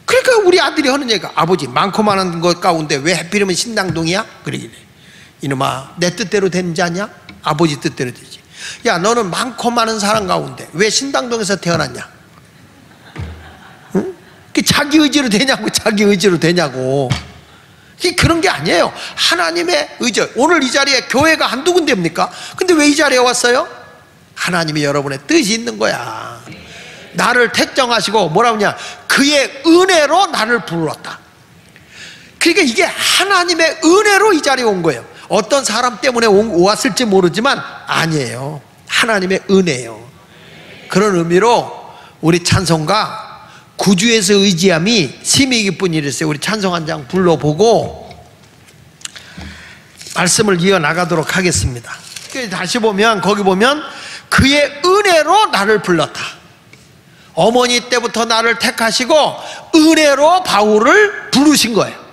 Speaker 1: 그러니까 우리 아들이 하는 얘기가, 아버지 많고 많은 것 가운데 왜 하필이면 신당동이야? 그러길래, 이놈아 내 뜻대로 되는지 아냐? 아버지 뜻대로 되지. 야, 너는 많고 많은 사람 가운데 왜 신당동에서 태어났냐? 응? 자기 의지로 되냐고. 자기 의지로 되냐고. 그런 게 아니에요. 하나님의 의지. 오늘 이 자리에 교회가 한두 군데입니까? 근데 왜 이 자리에 왔어요? 하나님이 여러분의 뜻이 있는 거야. 나를 택정하시고 뭐라고 하냐? 그의 은혜로 나를 불렀다. 그러니까 이게 하나님의 은혜로 이 자리에 온 거예요. 어떤 사람 때문에 왔을지 모르지만 아니에요. 하나님의 은혜예요. 그런 의미로 우리 찬송가 구주에서 의지함이 심히 기쁜 일이었어요. 우리 찬송 한 장 불러보고 말씀을 이어나가도록 하겠습니다. 다시 보면, 거기 보면 그의 은혜로 나를 불렀다. 어머니 때부터 나를 택하시고 은혜로 바울을 부르신 거예요.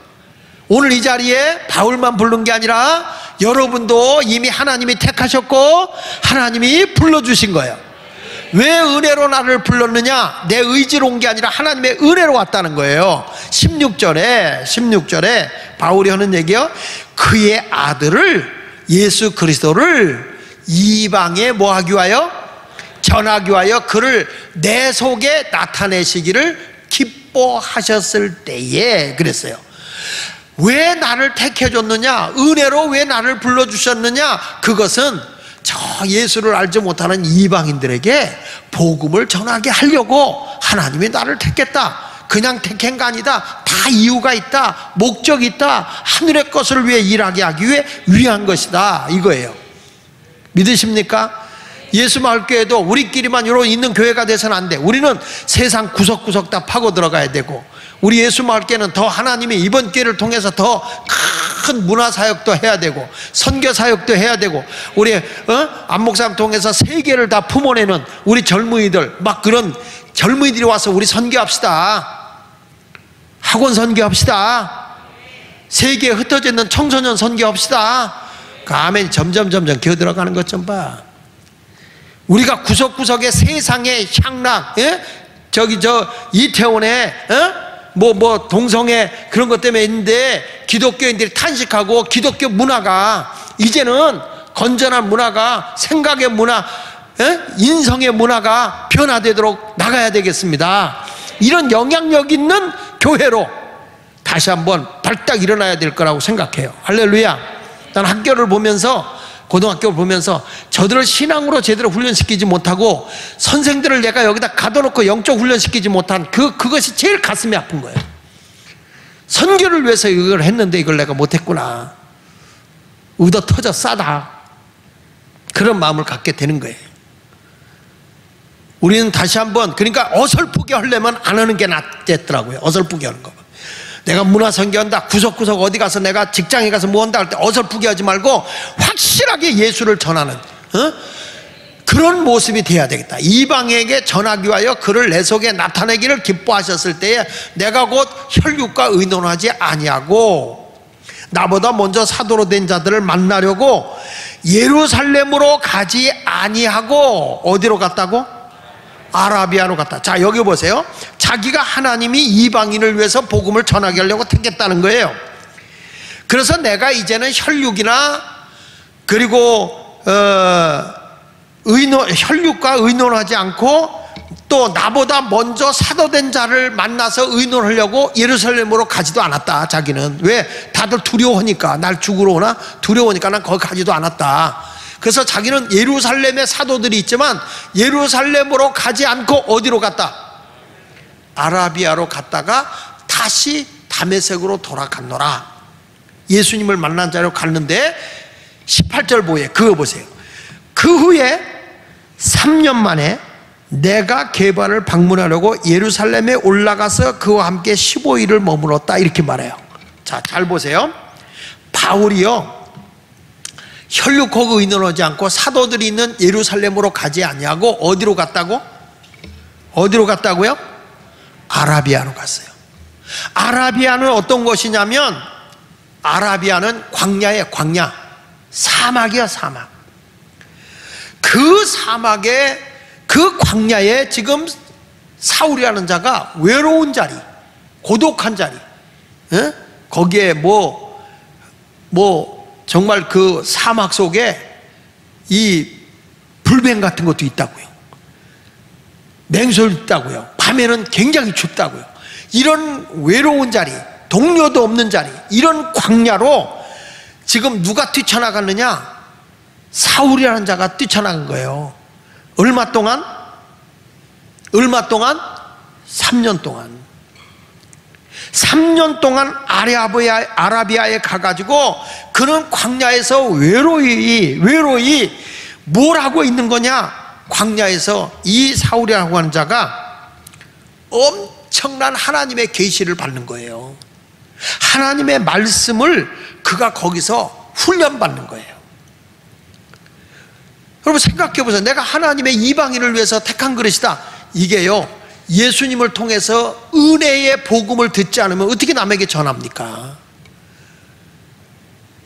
Speaker 1: 오늘 이 자리에 바울만 부른 게 아니라 여러분도 이미 하나님이 택하셨고 하나님이 불러주신 거예요. 왜 은혜로 나를 불렀느냐? 내 의지로 온 게 아니라 하나님의 은혜로 왔다는 거예요. 16절에 바울이 하는 얘기요, 그의 아들을 예수 그리스도를 이방에 뭐하기 위하여? 전하기 위하여 그를 내 속에 나타내시기를 기뻐하셨을 때에 그랬어요. 왜 나를 택해줬느냐? 은혜로 왜 나를 불러주셨느냐? 그것은 저 예수를 알지 못하는 이방인들에게 복음을 전하게 하려고 하나님이 나를 택했다. 그냥 택한 거 아니다. 다 이유가 있다. 목적이 있다. 하늘의 것을 위해 일하게 하기 위해 위한 것이다. 이거예요. 믿으십니까? 예수 마을교회도 우리끼리만 이러고 있는 교회가 돼서는 안 돼. 우리는 세상 구석구석 다 파고 들어가야 되고, 우리 예수 마을교회는 더 하나님이 이번 기회를 통해서 더 큰 문화사역도 해야 되고 선교사역도 해야 되고, 우리 안목사님 통해서 세계를 다 품어내는 우리 젊은이들, 막 그런 젊은이들이 와서 우리 선교합시다. 학원 선교합시다. 세계에 흩어져 있는 청소년 선교합시다. 그 아멘 점점 기어들어가는 것 좀 봐. 우리가 구석구석에 세상의 향락, 이태원에 동성애 그런 것 때문에 있는데 기독교인들이 탄식하고 기독교 문화가 이제는 건전한 문화가, 생각의 문화, 인성의 문화가 변화되도록 나가야 되겠습니다. 이런 영향력 있는 교회로 다시 한번 발딱 일어나야 될 거라고 생각해요. 할렐루야. 난 학교를 보면서, 고등학교를 보면서 저들을 신앙으로 제대로 훈련시키지 못하고 선생들을 내가 여기다 가둬놓고 영적 훈련시키지 못한 그것이 제일 가슴이 아픈 거예요. 선교를 위해서 이걸 했는데 이걸 내가 못했구나. 의도 터져 싸다. 그런 마음을 갖게 되는 거예요. 우리는 다시 한번, 그러니까 어설프게 하려면 안 하는 게 낫겠더라고요. 어설프게 하는 거. 내가 문화 선교한다, 구석구석 어디 가서 내가 직장에 가서 뭐 한다 할 때 어설프게 하지 말고 확실하게 예수를 전하는 그런 모습이 돼야 되겠다. 이방에게 전하기 위하여 그를 내 속에 나타내기를 기뻐하셨을 때에 내가 곧 혈육과 의논하지 아니하고 나보다 먼저 사도로 된 자들을 만나려고 예루살렘으로 가지 아니하고 어디로 갔다고? 아라비아로 갔다. 자, 여기 보세요. 자기가 하나님이 이방인을 위해서 복음을 전하게 하려고 택했다는 거예요. 그래서 내가 이제는 혈육이나 그리고 혈육과 의논하지 않고 또 나보다 먼저 사도된 자를 만나서 의논하려고 예루살렘으로 가지도 않았다. 자기는 왜? 다들 두려워하니까, 날 죽으러 오나 두려워하니까 난 거기 가지도 않았다. 그래서 자기는 예루살렘에 사도들이 있지만 예루살렘으로 가지 않고 어디로 갔다? 아라비아로 갔다가 다시 다메섹으로 돌아갔노라. 예수님을 만난 자로 갔는데 18절 그거 보세요. 그 후에 3년 만에 내가 게바를 방문하려고 예루살렘에 올라가서 그와 함께 15일을 머물렀다. 이렇게 말해요. 자, 잘 보세요. 바울이요, 혈육하고 의논하지 않고 사도들이 있는 예루살렘으로 가지 아니하고 어디로 갔다고? 어디로 갔다고요? 아라비아로 갔어요. 아라비아는 어떤 곳이냐면, 아라비아는 광야예요. 광야. 사막이야, 사막. 그 사막에, 그 광야에 지금 사울이라는 자가 외로운 자리, 고독한 자리, 거기에 정말 그 사막 속에 이 불뱀 같은 것도 있다고요. 맹수도 있다고요. 밤에는 굉장히 춥다고요. 이런 외로운 자리, 동료도 없는 자리, 이런 광야로 지금 누가 뛰쳐나갔느냐? 사울이라는 자가 뛰쳐나간 거예요. 얼마 동안? 3년 동안. 3년 동안 아라비아에 가가지고 그는 광야에서 외로이 뭘 하고 있는 거냐? 광야에서 이 사울이라고 하는 자가 엄청난 하나님의 계시를 받는 거예요. 하나님의 말씀을 그가 거기서 훈련받는 거예요. 여러분 생각해 보세요. 내가 하나님의 이방인을 위해서 택한 그릇이다. 이게요, 예수님을 통해서 은혜의 복음을 듣지 않으면 어떻게 남에게 전합니까?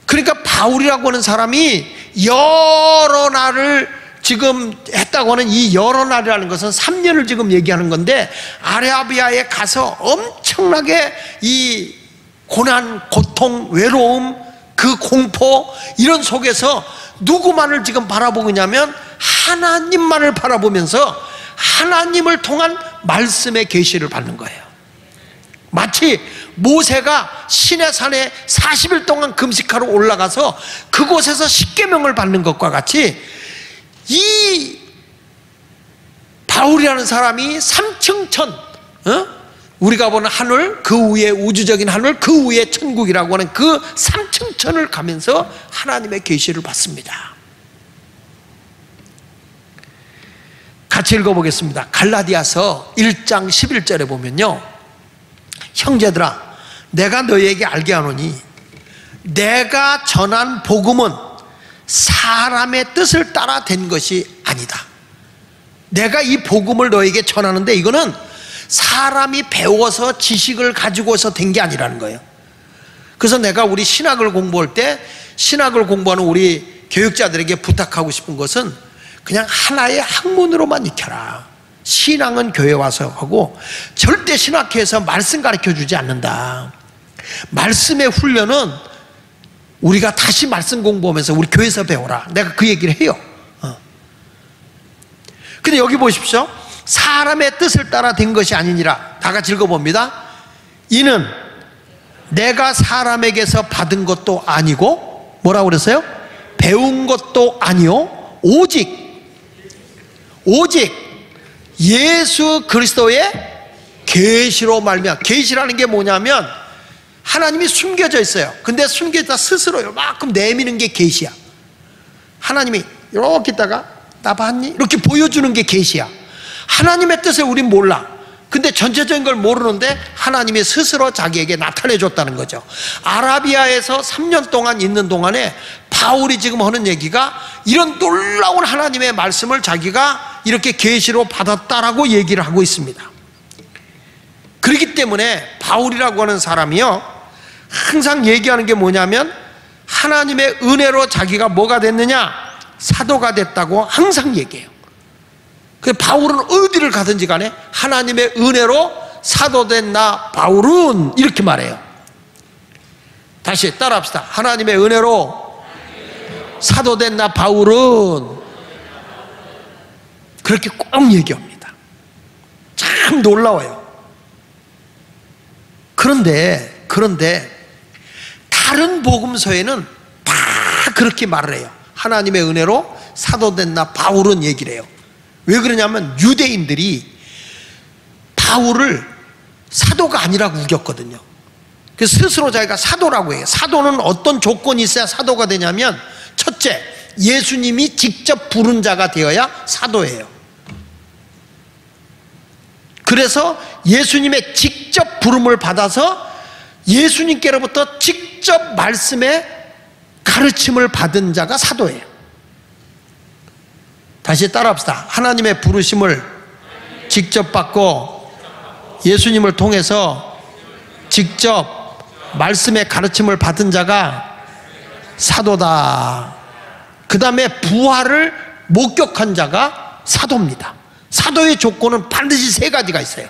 Speaker 1: 그러니까 바울이라고 하는 사람이 여러 날을 지금 했다고 하는 이 여러 날이라는 것은 3년을 지금 얘기하는 건데, 아라비아에 가서 엄청나게 이 고난, 고통, 외로움, 그 공포 이런 속에서 누구만을 지금 바라보고 있냐면 하나님만을 바라보면서 하나님을 통한 말씀의 계시를 받는 거예요. 마치 모세가 시내산에 40일 동안 금식하러 올라가서 그곳에서 십계명을 받는 것과 같이 이 바울이라는 사람이 삼층천, 우리가 보는 하늘, 그 위에 우주적인 하늘, 그 위에 천국이라고 하는 그 삼층천을 가면서 하나님의 계시를 받습니다. 같이 읽어보겠습니다. 갈라디아서 1장 11절에 보면요, 형제들아 내가 너희에게 알게 하노니 내가 전한 복음은 사람의 뜻을 따라 된 것이 아니다. 내가 이 복음을 너에게 전하는데 이거는 사람이 배워서 지식을 가지고서 된 게 아니라는 거예요. 그래서 내가 우리 신학을 공부할 때 신학을 공부하는 우리 교육자들에게 부탁하고 싶은 것은 그냥 하나의 학문으로만 익혀라. 신앙은 교회 와서 하고 절대 신학회에서 말씀 가르쳐 주지 않는다. 말씀의 훈련은 우리가 다시 말씀 공부하면서 우리 교회에서 배워라. 내가 그 얘기를 해요. 근데 여기 보십시오. 사람의 뜻을 따라 된 것이 아니니라. 다 같이 읽어봅니다. 이는 내가 사람에게서 받은 것도 아니고 뭐라고 그랬어요? 배운 것도 아니요 오직 예수 그리스도의 계시로 말미암아. 계시라는 게 뭐냐면 하나님이 숨겨져 있어요. 근데 숨겨져 스스로 요만큼 내미는 게 계시야. 하나님이 이렇게 있다가 나 봤니? 이렇게 보여주는 게 계시야. 하나님의 뜻을 우린 몰라. 근데 전체적인 걸 모르는데 하나님이 스스로 자기에게 나타내 줬다는 거죠. 아라비아에서 3년 동안 있는 동안에 바울이 지금 하는 얘기가 이런 놀라운 하나님의 말씀을 자기가 이렇게 계시로 받았다라고 얘기를 하고 있습니다. 그렇기 때문에 바울이라고 하는 사람이요 항상 얘기하는 게 뭐냐면 하나님의 은혜로 자기가 뭐가 됐느냐? 사도가 됐다고 항상 얘기해요. 그래서 바울은 어디를 가든지 간에 하나님의 은혜로 사도된 나 바울은 이렇게 말해요. 다시 따라합시다. 하나님의 은혜로 사도된 나 바울은 그렇게 꼭 얘기합니다. 참 놀라워요. 그런데 다른 복음서에는 다 그렇게 말을 해요. 하나님의 은혜로 사도된 나 바울은 얘기를 해요. 왜 그러냐면 유대인들이 바울을 사도가 아니라고 우겼거든요. 그래서 스스로 자기가 사도라고 해요. 사도는 어떤 조건이 있어야 사도가 되냐면 첫째, 예수님이 직접 부른 자가 되어야 사도예요. 그래서 예수님의 직접 부름을 받아서 예수님께로부터 직접 말씀의 가르침을 받은 자가 사도예요. 다시 따라합시다. 하나님의 부르심을 직접 받고 예수님을 통해서 직접 말씀의 가르침을 받은 자가 사도다. 그 다음에 부활을 목격한 자가 사도입니다. 사도의 조건은 반드시 세 가지가 있어요.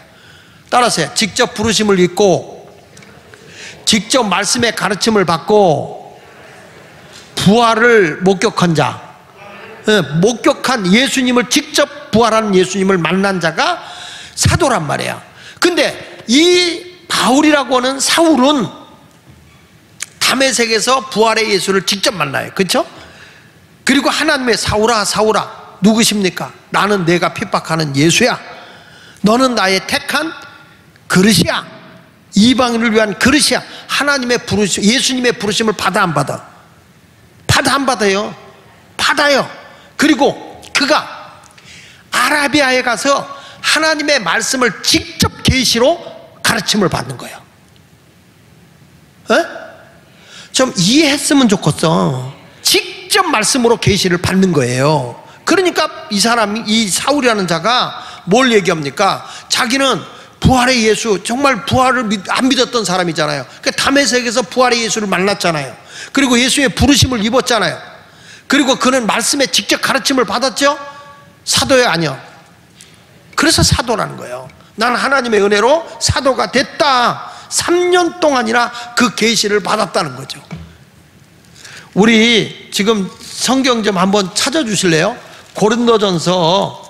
Speaker 1: 따라서요. 직접 부르심을 입고 직접 말씀의 가르침을 받고 부활을 목격한 자, 목격한 예수님을 직접 부활한 예수님을 만난 자가 사도란 말이야. 근데 이 바울이라고 하는 사울은 다메섹에서 부활의 예수를 직접 만나요. 그렇죠? 그리고 하나님의 사울아 누구십니까? 나는 내가 핍박하는 예수야. 너는 나의 택한 그릇이야. 이방인을 위한 그릇이야. 하나님의 부르심, 예수님의 부르심을 받아 안 받아? 받아 안 받아요? 받아요. 그리고 그가 아라비아에 가서 하나님의 말씀을 직접 계시로 가르침을 받는 거예요. 좀 이해했으면 좋겠어. 직접 말씀으로 계시를 받는 거예요. 그러니까 이 사람이, 이 사울이라는 자가 뭘 얘기합니까? 자기는 부활의 예수, 정말 부활을 안 믿었던 사람이잖아요. 그러니까 다메섹에서 부활의 예수를 만났잖아요. 그리고 예수의 부르심을 입었잖아요. 그리고 그는 말씀에 직접 가르침을 받았죠. 사도예요, 아니요? 그래서 사도라는 거예요. 나는 하나님의 은혜로 사도가 됐다. 3년 동안이나 그 계시를 받았다는 거죠. 우리 지금 성경 좀 한번 찾아주실래요? 고린도전서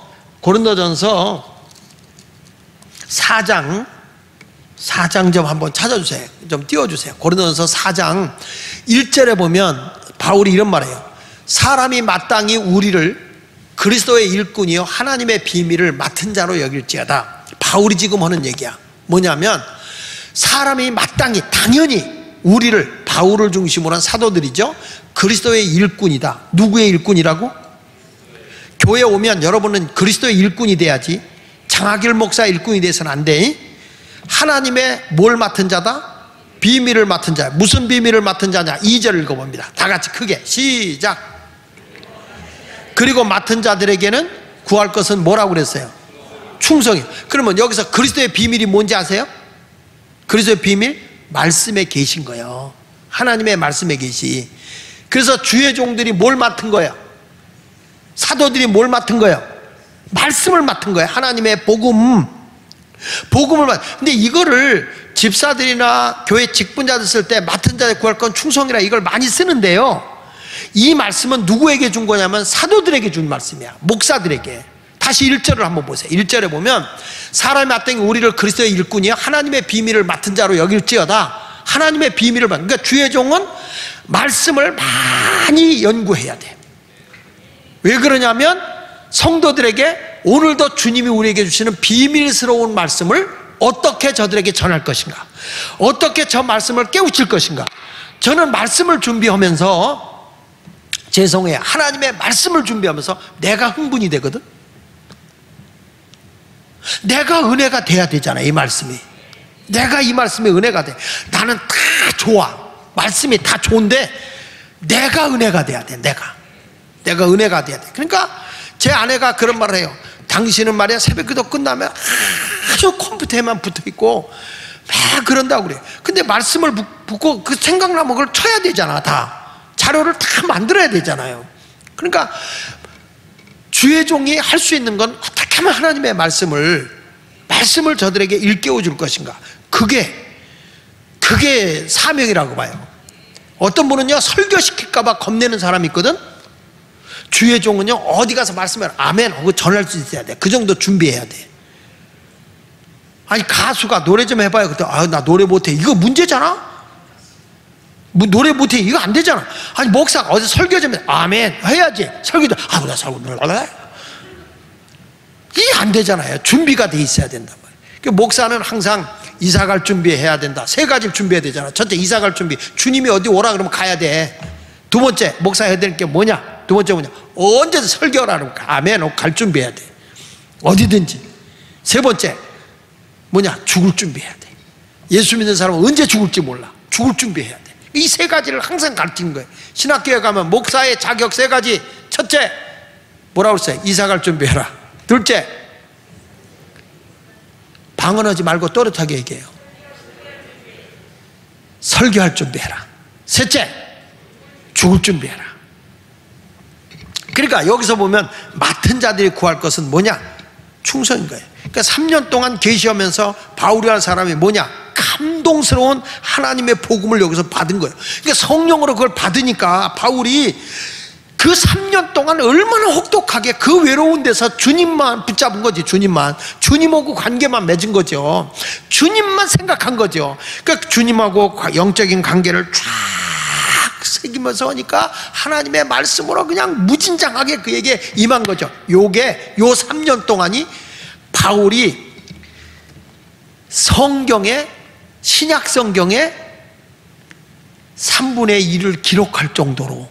Speaker 1: 4장 좀 한번 찾아주세요. 좀 띄워주세요. 고린도전서 4장 1절에 보면 바울이 이런 말이에요. 사람이 마땅히 우리를 그리스도의 일꾼이요 하나님의 비밀을 맡은 자로 여길지어다. 바울이 지금 하는 얘기야. 뭐냐면 사람이 마땅히, 당연히 우리를, 바울을 중심으로 한 사도들이죠, 그리스도의 일꾼이다. 누구의 일꾼이라고? 교회 오면 여러분은 그리스도의 일꾼이 돼야지. 장하길 목사 일꾼이 돼서는 안 돼. 하나님의 뭘 맡은 자다? 비밀을 맡은 자. 무슨 비밀을 맡은 자냐? 2절 읽어봅니다. 다 같이 크게 시작. 그리고 맡은 자들에게는 구할 것은 뭐라고 그랬어요? 충성이. 그러면 여기서 그리스도의 비밀이 뭔지 아세요? 그리스도의 비밀? 말씀에 계신 거예요. 하나님의 말씀에 계시. 그래서 주의 종들이 뭘 맡은 거예요? 사도들이 뭘 맡은 거예요? 말씀을 맡은 거예요. 하나님의 복음을 근데 이거를 집사들이나 교회 직분자들 쓸 때 맡은 자에 구할 건 충성이라 이걸 많이 쓰는데요, 이 말씀은 누구에게 준 거냐면 사도들에게 준 말씀이야. 목사들에게. 다시 1절을 한번 보세요. 1절에 보면 사람이 마땅히 우리를 그리스도의 일꾼이요 하나님의 비밀을 맡은 자로 여길지어다. 하나님의 비밀을 맡는, 그러니까 주의 종은 말씀을 많이 연구해야 돼. 왜 그러냐면 성도들에게 오늘도 주님이 우리에게 주시는 비밀스러운 말씀을 어떻게 저들에게 전할 것인가, 어떻게 저 말씀을 깨우칠 것인가. 저는 말씀을 준비하면서, 죄송해요, 하나님의 말씀을 준비하면서 내가 흥분이 되거든. 내가 은혜가 돼야 되잖아. 이 말씀이, 내가 이 말씀에 은혜가 돼. 나는 다 좋아, 말씀이 다 좋은데 내가 은혜가 돼야 돼. 내가 은혜가 돼야 돼. 그러니까 제 아내가 그런 말을 해요. 당신은 말이야 새벽 기도 끝나면 아주 컴퓨터에만 붙어있고 막 그런다고 그래요. 근데 말씀을 붙고 그 생각나면 그걸 쳐야 되잖아. 다 자료를 다 만들어야 되잖아요. 그러니까 주의 종이 할 수 있는 건 어떻게 하면 하나님의 말씀을 저들에게 일깨워 줄 것인가. 그게 사명이라고 봐요. 어떤 분은요 설교시킬까봐 겁내는 사람이 있거든. 주의 종은요 어디 가서 말씀을 아멘 하고 전할 수 있어야 돼. 그 정도 준비해야 돼. 아니 가수가 노래 좀 해봐요. 그때 나 노래 못해. 이거 문제잖아. 뭐 노래 못해. 이거 안 되잖아. 아니 목사가 어디 설교 좀 해. 아멘 해야지. 설교도 나 설교 이게 안 되잖아요. 준비가 돼 있어야 된단 말이에요. 그러니까 목사는 항상 이사갈 준비해야 된다. 3가지를 준비해야 되잖아. 첫째 이사갈 준비. 주님이 어디 오라 그러면 가야 돼. 두 번째 목사 해야 될 게 뭐냐? 두 번째 뭐냐? 언제든 설교하라 그러면 아멘 갈 준비해야 돼. 어디든지. 세 번째 뭐냐? 죽을 준비해야 돼. 예수 믿는 사람은 언제 죽을지 몰라. 죽을 준비해야 돼. 이 3가지를 항상 가르치는 거예요. 신학교에 가면 목사의 자격 3가지. 첫째 뭐라고 했어요? 이사갈 준비해라. 둘째 방언하지 말고 또렷하게 얘기해요. 설교할 준비해라. 셋째 죽을 준비해라. 그러니까 여기서 보면 맡은 자들이 구할 것은 뭐냐? 충성인 거예요. 그러니까 3년 동안 계시하면서 바울이라는 사람이 뭐냐? 감동스러운 하나님의 복음을 여기서 받은 거예요. 그러니까 성령으로 그걸 받으니까 바울이 그 3년 동안 얼마나 혹독하게 그 외로운 데서 주님만 붙잡은 거지. 주님하고 관계만 맺은 거죠. 주님만 생각한 거죠. 그러니까 주님하고 영적인 관계를 쫙 새기면서 하니까 하나님의 말씀으로 그냥 무진장하게 그에게 임한 거죠. 요게 요 3년 동안이 바울이 성경에, 신약 성경에 3분의 1을 기록할 정도로,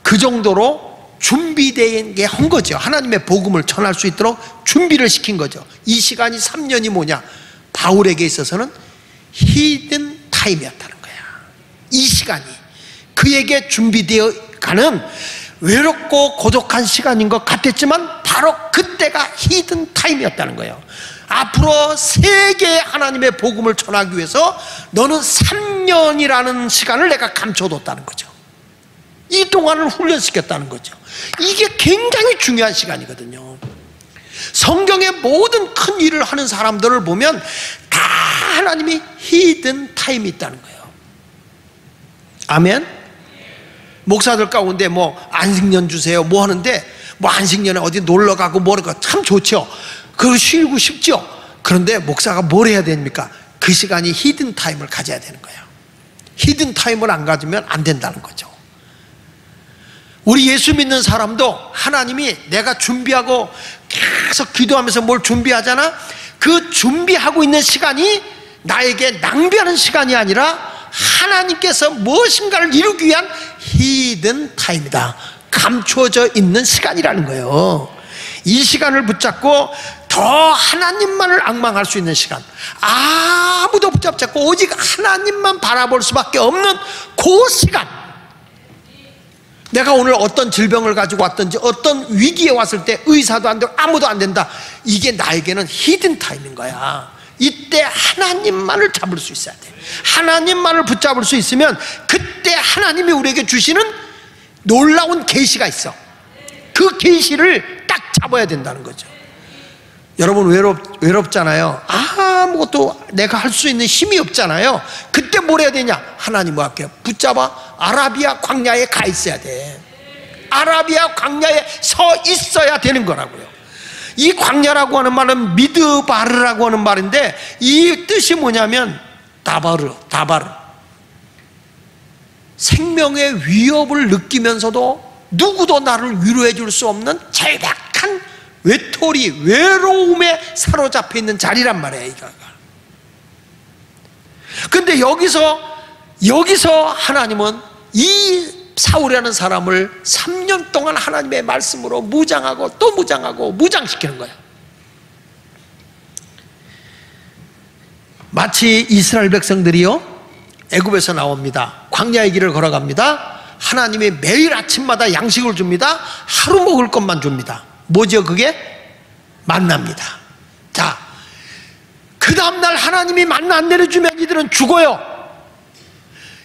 Speaker 1: 그 정도로 준비되게 한 거죠. 하나님의 복음을 전할 수 있도록 준비를 시킨 거죠. 이 시간이 3년이 뭐냐? 바울에게 있어서는 히든 타임이었다는 거야. 이 시간이 그에게 준비되어 가는 외롭고 고독한 시간인 것 같았지만 바로 그때가 히든 타임이었다는 거예요. 앞으로 세계에 하나님의 복음을 전하기 위해서 너는 3년이라는 시간을 내가 감춰뒀다는 거죠. 이 동안을 훈련시켰다는 거죠. 이게 굉장히 중요한 시간이거든요. 성경의 모든 큰 일을 하는 사람들을 보면 다 하나님이 히든 타임이 있다는 거예요. 아멘? 목사들 가운데 뭐 안식년 주세요 뭐 하는데 뭐 안식년에 어디 놀러 가고 뭐라고 참 좋죠. 그거 쉬고 싶죠. 그런데 목사가 뭘 해야 됩니까? 그 시간이 히든 타임을 가져야 되는 거예요. 히든 타임을 안 가지면 안 된다는 거죠. 우리 예수 믿는 사람도 하나님이 내가 준비하고 계속 기도하면서 뭘 준비하잖아. 그 준비하고 있는 시간이 나에게 낭비하는 시간이 아니라 하나님께서 무엇인가를 이루기 위한 히든 타임이다. 감춰져 있는 시간이라는 거예요. 이 시간을 붙잡고 더 하나님만을 앙망할 수 있는 시간, 아무도 붙잡지 않고 오직 하나님만 바라볼 수밖에 없는 그 시간. 내가 오늘 어떤 질병을 가지고 왔든지 어떤 위기에 왔을 때 의사도 안 되고 아무도 안 된다. 이게 나에게는 히든 타임인 거야. 이때 하나님만을 잡을 수 있어야 돼. 하나님만을 붙잡을 수 있으면 그때 하나님이 우리에게 주시는 놀라운 계시가 있어. 그 계시를 딱 잡아야 된다는 거죠. 여러분 외롭잖아요. 아무것도 내가 할 수 있는 힘이 없잖아요. 그때 뭘 해야 되냐? 하나님과 함께 붙잡아 아라비아 광야에 가 있어야 돼. 아라비아 광야에 서 있어야 되는 거라고요. 이 광야라고 하는 말은 미드바르라고 하는 말인데 이 뜻이 뭐냐면 다바르. 생명의 위협을 느끼면서도 누구도 나를 위로해 줄 수 없는 절박한 외톨이, 외로움에 사로잡혀 있는 자리란 말이에요, 이거가. 근데 여기서 하나님은 이 사울이라는 사람을 3년 동안 하나님의 말씀으로 무장하고 또 무장하고 무장시키는 거예요. 마치 이스라엘 백성들이요, 애굽에서 나옵니다. 광야의 길을 걸어갑니다. 하나님이 매일 아침마다 양식을 줍니다. 하루 먹을 것만 줍니다. 뭐죠 그게? 만나입니다. 자, 그 다음날 하나님이 만나 안 내려주면 이들은 죽어요.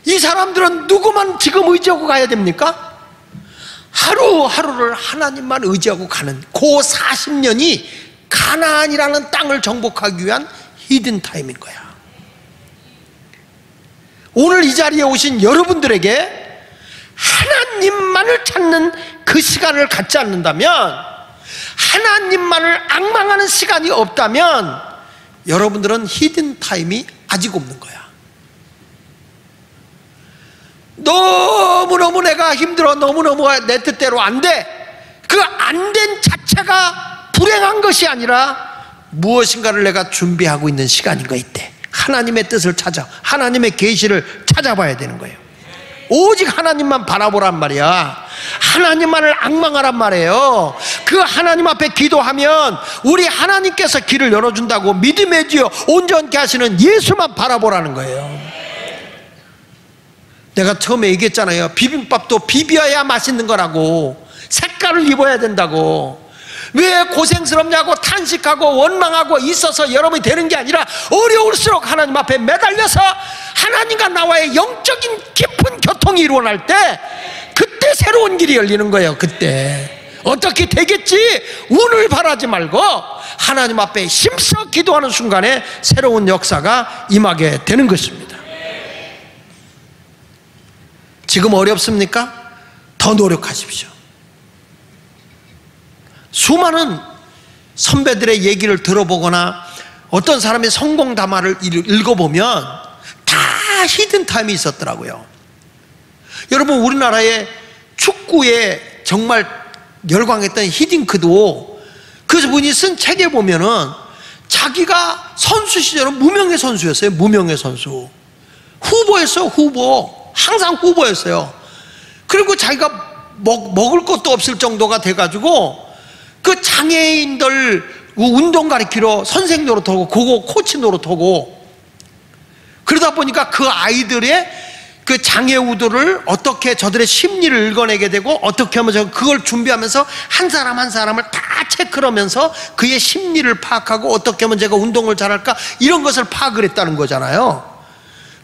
Speaker 1: 이 사람들은 누구만 지금 의지하고 가야 됩니까? 하루하루를 하나님만 의지하고 가는 그 40년이 가나안이라는 땅을 정복하기 위한 히든 타임인 거야. 오늘 이 자리에 오신 여러분들에게 하나님만을 찾는 그 시간을 갖지 않는다면, 하나님만을 앙망하는 시간이 없다면 여러분들은 히든 타임이 아직 없는 거야. 너무너무 내가 힘들어, 너무너무 내 뜻대로 안 돼. 그 안 된 자체가 불행한 것이 아니라 무엇인가를 내가 준비하고 있는 시간인 거 이때. 하나님의 뜻을 찾아, 하나님의 계시를 찾아봐야 되는 거예요. 오직 하나님만 바라보란 말이야. 하나님만을 앙망하란 말이에요. 그 하나님 앞에 기도하면 우리 하나님께서 길을 열어준다고 믿음의 지어 온전케 하시는 예수만 바라보라는 거예요. 내가 처음에 얘기했잖아요. 비빔밥도 비벼야 맛있는 거라고. 색깔을 입어야 된다고. 왜 고생스럽냐고 탄식하고 원망하고 있어서 여러분이 되는 게 아니라 어려울수록 하나님 앞에 매달려서 하나님과 나와의 영적인 깊은 교통이 일어날 때 그때 새로운 길이 열리는 거예요. 그때 어떻게 되겠지 운을 바라지 말고 하나님 앞에 힘써 기도하는 순간에 새로운 역사가 임하게 되는 것입니다. 지금 어렵습니까? 더 노력하십시오. 수많은 선배들의 얘기를 들어보거나 어떤 사람의 성공 담화를 읽어보면 다 히든 타임이 있었더라고요. 여러분, 우리나라의 축구에 정말 열광했던 히딩크도 그분이 쓴 책에 보면은 자기가 선수 시절은 무명의 선수였어요. 무명의 선수. 후보였어요. 후보. 항상 후보였어요. 그리고 자기가 먹을 것도 없을 정도가 돼가지고 그 장애인들 운동 가르치러 선생 노릇하고 그거 코치 노릇하고 그러다 보니까 그 아이들의 그 장애우들을 어떻게 저들의 심리를 읽어내게 되고 어떻게 하면 그걸 준비하면서 한 사람 한 사람을 다 체크를 하면서 그의 심리를 파악하고 어떻게 하면 제가 운동을 잘할까 이런 것을 파악을 했다는 거잖아요.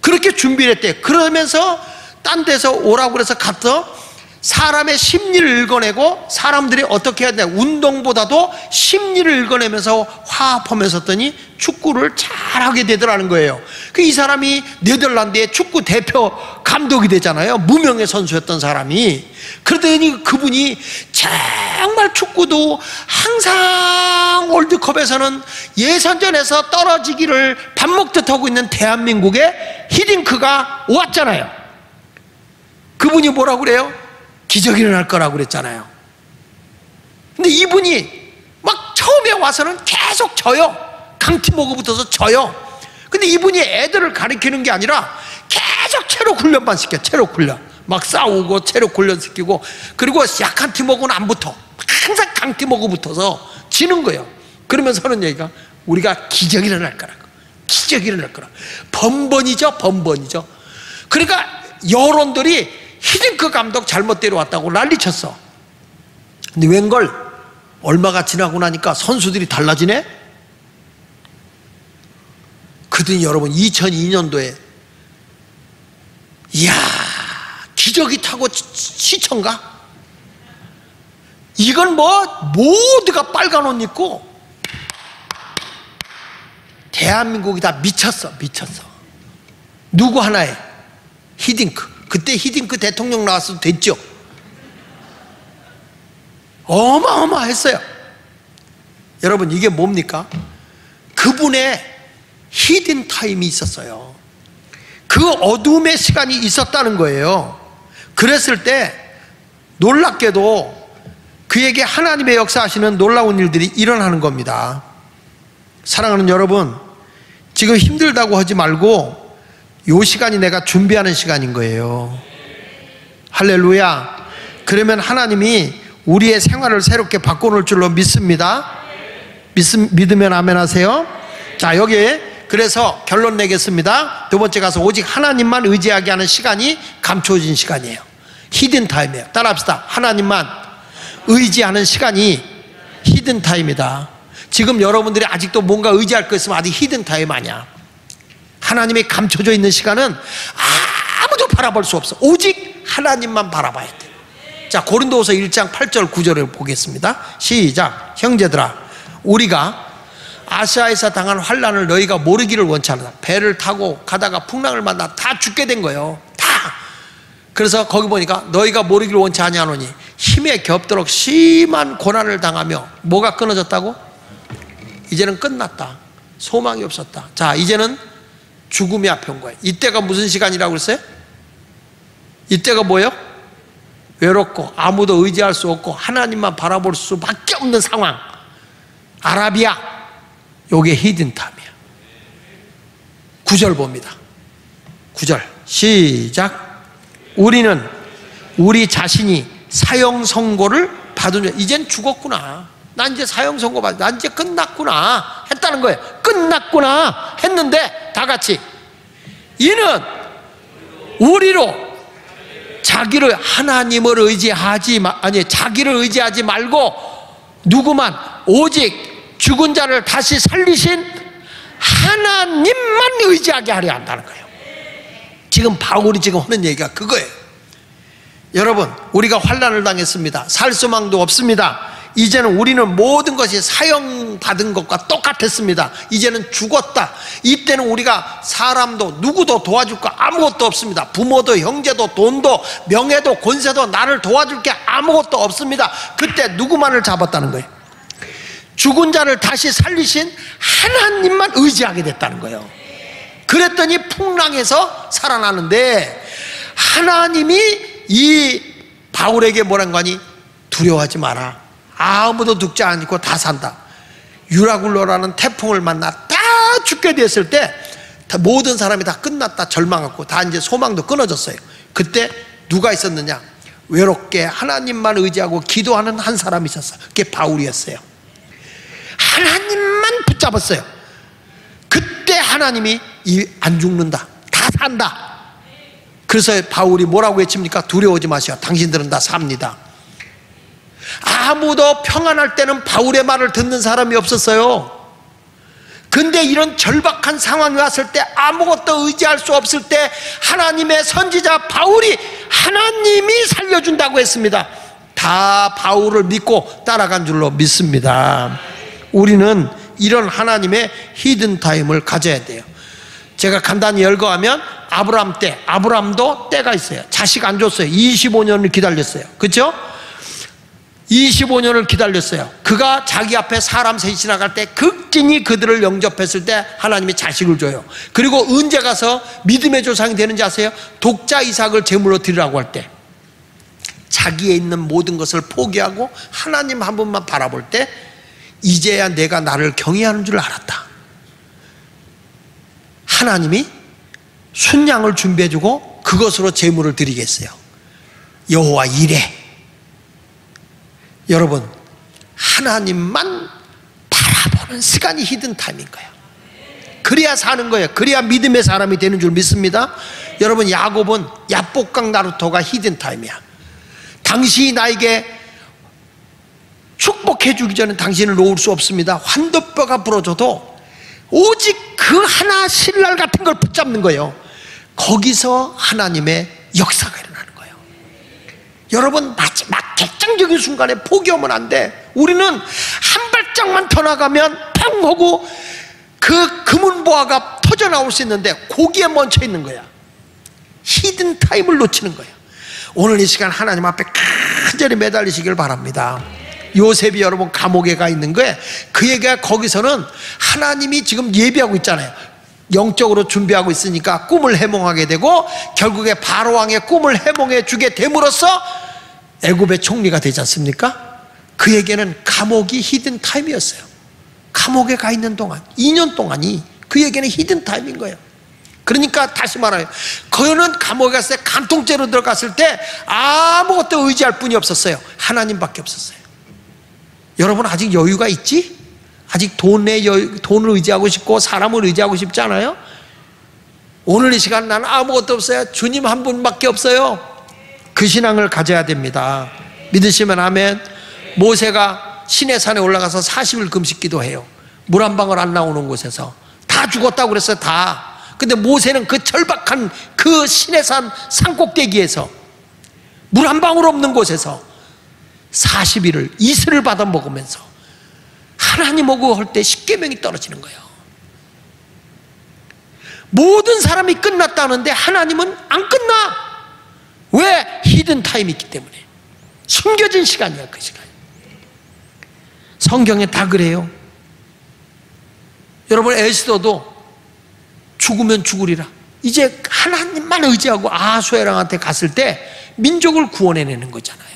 Speaker 1: 그렇게 준비를 했대요. 그러면서 딴 데서 오라고 그래서 가서 사람의 심리를 읽어내고 사람들이 어떻게 해야 되냐, 운동보다도 심리를 읽어내면서 화합하면서 했더니 축구를 잘하게 되더라는 거예요. 이 사람이 네덜란드의 축구 대표 감독이 되잖아요. 무명의 선수였던 사람이. 그러더니 그분이 정말 축구도 항상 월드컵에서는 예선전에서 떨어지기를 밥 먹듯 하고 있는 대한민국에 히딩크가 왔잖아요. 그분이 뭐라고 그래요? 기적이 일어날 거라고 그랬잖아요. 근데 이분이 막 처음에 와서는 계속 져요. 강팀하고 붙어서 져요. 근데 이분이 애들을 가르치는 게 아니라 계속 체력 훈련만 시켜요. 체력 훈련. 막 싸우고 체력 훈련 시키고, 그리고 약한 팀하고는 안 붙어. 항상 강팀하고 붙어서 지는 거예요. 그러면서 하는 얘기가 우리가 기적이 일어날 거라고. 기적이 일어날 거라고. 번번이죠. 번번이죠. 그러니까 여론들이 히딩크 감독 잘못 데려왔다고 난리쳤어. 근데 웬걸 얼마가 지나고 나니까 선수들이 달라지네? 그러더니 여러분 2002년도에 이야, 기저귀 타고 시청가? 이건 뭐 모두가 빨간 옷 입고 대한민국이 다 미쳤어. 미쳤어. 누구 하나에? 히딩크. 그때 히딩크 대통령 나왔어도 됐죠. 어마어마했어요. 여러분, 이게 뭡니까? 그분의 히든 타임이 있었어요. 그 어둠의 시간이 있었다는 거예요. 그랬을 때 놀랍게도 그에게 하나님의 역사하시는 놀라운 일들이 일어나는 겁니다. 사랑하는 여러분, 지금 힘들다고 하지 말고 이 시간이 내가 준비하는 시간인 거예요. 할렐루야. 그러면 하나님이 우리의 생활을 새롭게 바꿔놓을 줄로 믿습니다. 믿으면 아멘 하세요. 자, 여기에 그래서 결론 내겠습니다. 두 번째 가서 오직 하나님만 의지하게 하는 시간이 감춰진 시간이에요. 히든 타임이에요. 따라합시다. 하나님만 의지하는 시간이 히든 타임이다. 지금 여러분들이 아직도 뭔가 의지할 거 있으면 아직 히든 타임 아니야. 하나님이 감춰져 있는 시간은 아무도 바라볼 수 없어. 오직 하나님만 바라봐야 돼. 자, 고린도후서 1장 8절 9절을 보겠습니다. 시작. 형제들아, 우리가 아시아에서 당한 환난을 너희가 모르기를 원치 않는다. 배를 타고 가다가 풍랑을 만나 다 죽게 된 거예요. 다. 그래서 거기 보니까 너희가 모르기를 원치 아니하노니 힘에 겹도록 심한 고난을 당하며 뭐가 끊어졌다고? 이제는 끝났다. 소망이 없었다. 자, 이제는 죽음이 앞에 온 거예요. 이때가 무슨 시간이라고 그랬어요? 이때가 뭐예요? 외롭고 아무도 의지할 수 없고 하나님만 바라볼 수밖에 없는 상황. 아라비아. 요게 히든타임이야. 9절 봅니다. 9절 시작. 우리는 우리 자신이 사형 선고를 받은 줄. 이젠 죽었구나. 난 이제 사형 선고 받. 난 이제 끝났구나 했다는 거예요. 끝났구나 했는데 다 같이 이는 우리로 자기를 하나님을 의지하지 아니 자기를 의지하지 말고 누구만 오직 죽은 자를 다시 살리신 하나님만 의지하게 하려 한다는 거예요. 지금 바울이 지금 하는 얘기가 그거예요. 여러분, 우리가 환난을 당했습니다. 살 수망도 없습니다. 이제는 우리는 모든 것이 사형받은 것과 똑같았습니다. 이제는 죽었다. 이때는 우리가 사람도 누구도 도와줄 거 아무것도 없습니다. 부모도 형제도 돈도 명예도 권세도 나를 도와줄 게 아무것도 없습니다. 그때 누구만을 잡았다는 거예요? 죽은 자를 다시 살리신 하나님만 의지하게 됐다는 거예요. 그랬더니 풍랑에서 살아나는데 하나님이 이 바울에게 뭐란 거니? 두려워하지 마라. 아무도 죽지 않고 다 산다. 유라굴로라는 태풍을 만나 다 죽게 됐을 때 모든 사람이 다 끝났다 절망하고 다 이제 소망도 끊어졌어요. 그때 누가 있었느냐? 외롭게 하나님만 의지하고 기도하는 한 사람이 있었어요. 그게 바울이었어요. 하나님만 붙잡았어요. 그때 하나님이 안 죽는다, 다 산다. 그래서 바울이 뭐라고 외칩니까? 두려워하지 마시오. 당신들은 다 삽니다. 아무도 평안할 때는 바울의 말을 듣는 사람이 없었어요. 근데 이런 절박한 상황이 왔을 때, 아무것도 의지할 수 없을 때 하나님의 선지자 바울이 하나님이 살려준다고 했습니다. 다 바울을 믿고 따라간 줄로 믿습니다. 우리는 이런 하나님의 히든타임을 가져야 돼요. 제가 간단히 열거하면 아브라함 때, 아브라함도 때가 있어요. 자식 안 줬어요. 25년을 기다렸어요. 그렇죠? 25년을 기다렸어요. 그가 자기 앞에 사람 셋이 지나갈 때 극진히 그들을 영접했을 때 하나님이 자식을 줘요. 그리고 언제 가서 믿음의 조상이 되는지 아세요? 독자 이삭을 제물로 드리라고 할 때 자기에 있는 모든 것을 포기하고 하나님 한 분만 바라볼 때 이제야 내가 나를 경외하는 줄 알았다. 하나님이 순양을 준비해주고 그것으로 제물을 드리겠어요. 여호와 이레. 여러분, 하나님만 바라보는 시간이 히든타임인 거예요. 그래야 사는 거예요. 그래야 믿음의 사람이 되는 줄 믿습니다. 여러분, 야곱은 야복강 나루토가 히든타임이야. 당신이 나에게 축복해 주기 전에 당신을 놓을 수 없습니다. 환도뼈가 부러져도 오직 그 하나 신랄 같은 걸 붙잡는 거예요. 거기서 하나님의 역사가 일어나는 거예요. 여러분, 마지막 결정적인 순간에 포기하면 안 돼. 우리는 한 발짝만 더 나가면 펑 하고 그 금은보화가 터져 나올 수 있는데 거기에 멈춰 있는 거야. 히든 타임을 놓치는 거야. 오늘 이 시간 하나님 앞에 간절히 매달리시길 바랍니다. 요셉이 여러분 감옥에 가 있는 거에 그에게 거기서는 하나님이 지금 예비하고 있잖아요. 영적으로 준비하고 있으니까 꿈을 해몽하게 되고 결국에 바로왕의 꿈을 해몽해 주게 됨으로써 애굽의 총리가 되지 않습니까? 그에게는 감옥이 히든 타임이었어요. 감옥에 가 있는 동안 2년 동안이 그에게는 히든 타임인 거예요. 그러니까 다시 말해요. 그는 감옥에 갔을 때 간통죄로 들어갔을 때 아무것도 의지할 분이 없었어요. 하나님밖에 없었어요. 여러분 아직 여유가 있지? 아직 돈을 의지하고 싶고 사람을 의지하고 싶지 않아요? 오늘 이 시간 나는 아무것도 없어요. 주님 한 분밖에 없어요. 그 신앙을 가져야 됩니다. 믿으시면 아멘. 모세가 시내산에 올라가서 40일 금식 기도해요. 물 한 방울 안 나오는 곳에서. 다 죽었다고 그랬어요. 다. 근데 모세는 그 절박한 그 시내산 산꼭대기에서 물 한 방울 없는 곳에서 40일을 이슬을 받아 먹으면서 하나님하고 할 때 십계명이 떨어지는 거예요. 모든 사람이 끝났다는데 하나님은 안 끝나. 왜? 히든 타임이 있기 때문에. 숨겨진 시간이야. 그 시간. 성경에 다 그래요. 여러분 에스더도 죽으면 죽으리라. 이제 하나님만 의지하고 아수에랑한테 갔을 때 민족을 구원해내는 거잖아요.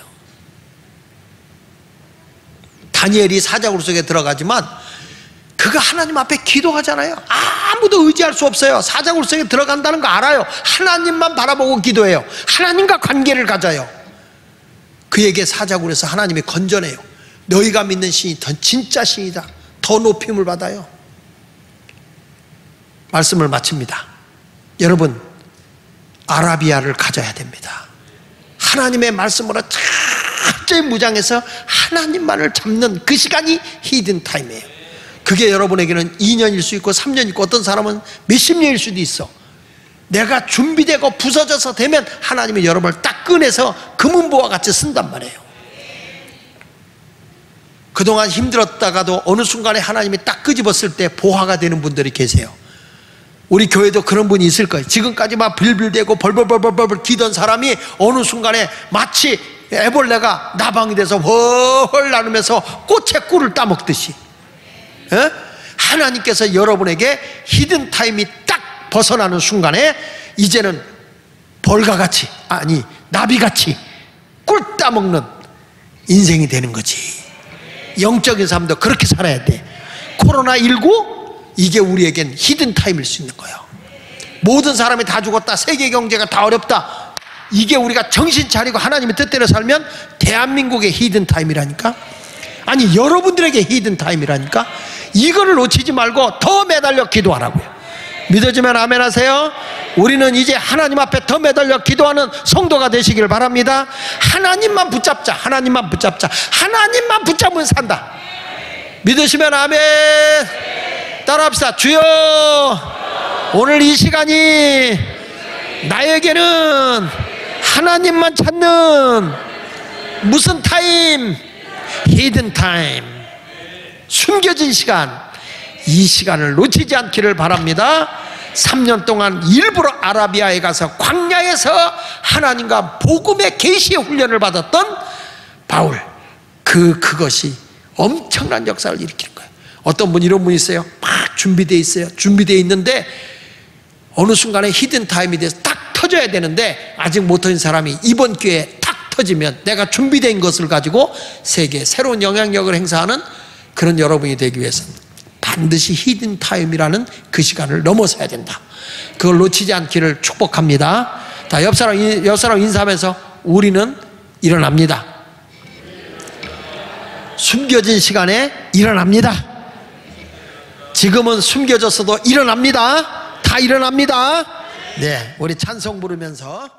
Speaker 1: 다니엘이 사자굴 속에 들어가지만 그가 하나님 앞에 기도하잖아요. 아무도 의지할 수 없어요. 사자굴 속에 들어간다는 거 알아요. 하나님만 바라보고 기도해요. 하나님과 관계를 가져요. 그에게 사자굴에서 하나님이 건져내요. 너희가 믿는 신이 더 진짜 신이다. 더 높임을 받아요. 말씀을 마칩니다. 여러분, 아라비아를 가져야 됩니다. 하나님의 말씀으로 철저히 무장해서 하나님만을 잡는 그 시간이 히든 타임이에요. 그게 여러분에게는 2년일 수 있고 3년 있고 어떤 사람은 몇십 년일 수도 있어. 내가 준비되고 부서져서 되면 하나님이 여러분을 딱 꺼내서 금은보화 같이 쓴단 말이에요. 그동안 힘들었다가도 어느 순간에 하나님이 딱 끄집었을 때 보화가 되는 분들이 계세요. 우리 교회도 그런 분이 있을 거예요. 지금까지 막 빌빌대고 벌벌벌벌벌 기던 사람이 어느 순간에 마치 애벌레가 나방이 돼서 헐 나누면서 꽃의 꿀을 따먹듯이 하나님께서 여러분에게 히든 타임이 딱 벗어나는 순간에 이제는 벌과같이, 아니 나비같이 꿀 따먹는 인생이 되는 거지. 영적인 사람도 그렇게 살아야 돼. 코로나19 이게 우리에겐 히든 타임일 수 있는 거예요. 모든 사람이 다 죽었다, 세계 경제가 다 어렵다, 이게 우리가 정신 차리고 하나님의 뜻대로 살면 대한민국의 히든 타임이라니까. 아니 여러분들에게 히든 타임이라니까. 이거를 놓치지 말고 더 매달려 기도하라고요. 믿어지면 아멘 하세요. 우리는 이제 하나님 앞에 더 매달려 기도하는 성도가 되시길 바랍니다. 하나님만 붙잡자. 하나님만 붙잡자. 하나님만 붙잡으면 산다. 믿으시면 아멘. 따라합시다. 주여, 오늘 이 시간이 나에게는 하나님만 찾는 무슨 타임? 히든 타임, 숨겨진 시간. 이 시간을 놓치지 않기를 바랍니다. 3년 동안 일부러 아라비아에 가서 광야에서 하나님과 복음의 계시의 훈련을 받았던 바울, 그것이 엄청난 역사를 일으키는 거예요. 어떤 분 이런 분 있어요. 막 준비되어 있어요. 준비되어 있는데 어느 순간에 히든 타임이 돼서 딱 터져야 되는데 아직 못 터진 사람이 이번 기회에 딱 터지면 내가 준비된 것을 가지고 세계에 새로운 영향력을 행사하는 그런 여러분이 되기 위해서는 반드시 히든 타임이라는 그 시간을 넘어서야 된다. 그걸 놓치지 않기를 축복합니다. 자, 옆 사람 인사하면서 우리는 일어납니다. 숨겨진 시간에 일어납니다. 지금은 숨겨졌어도 일어납니다. 다 일어납니다. 네, 우리 찬송 부르면서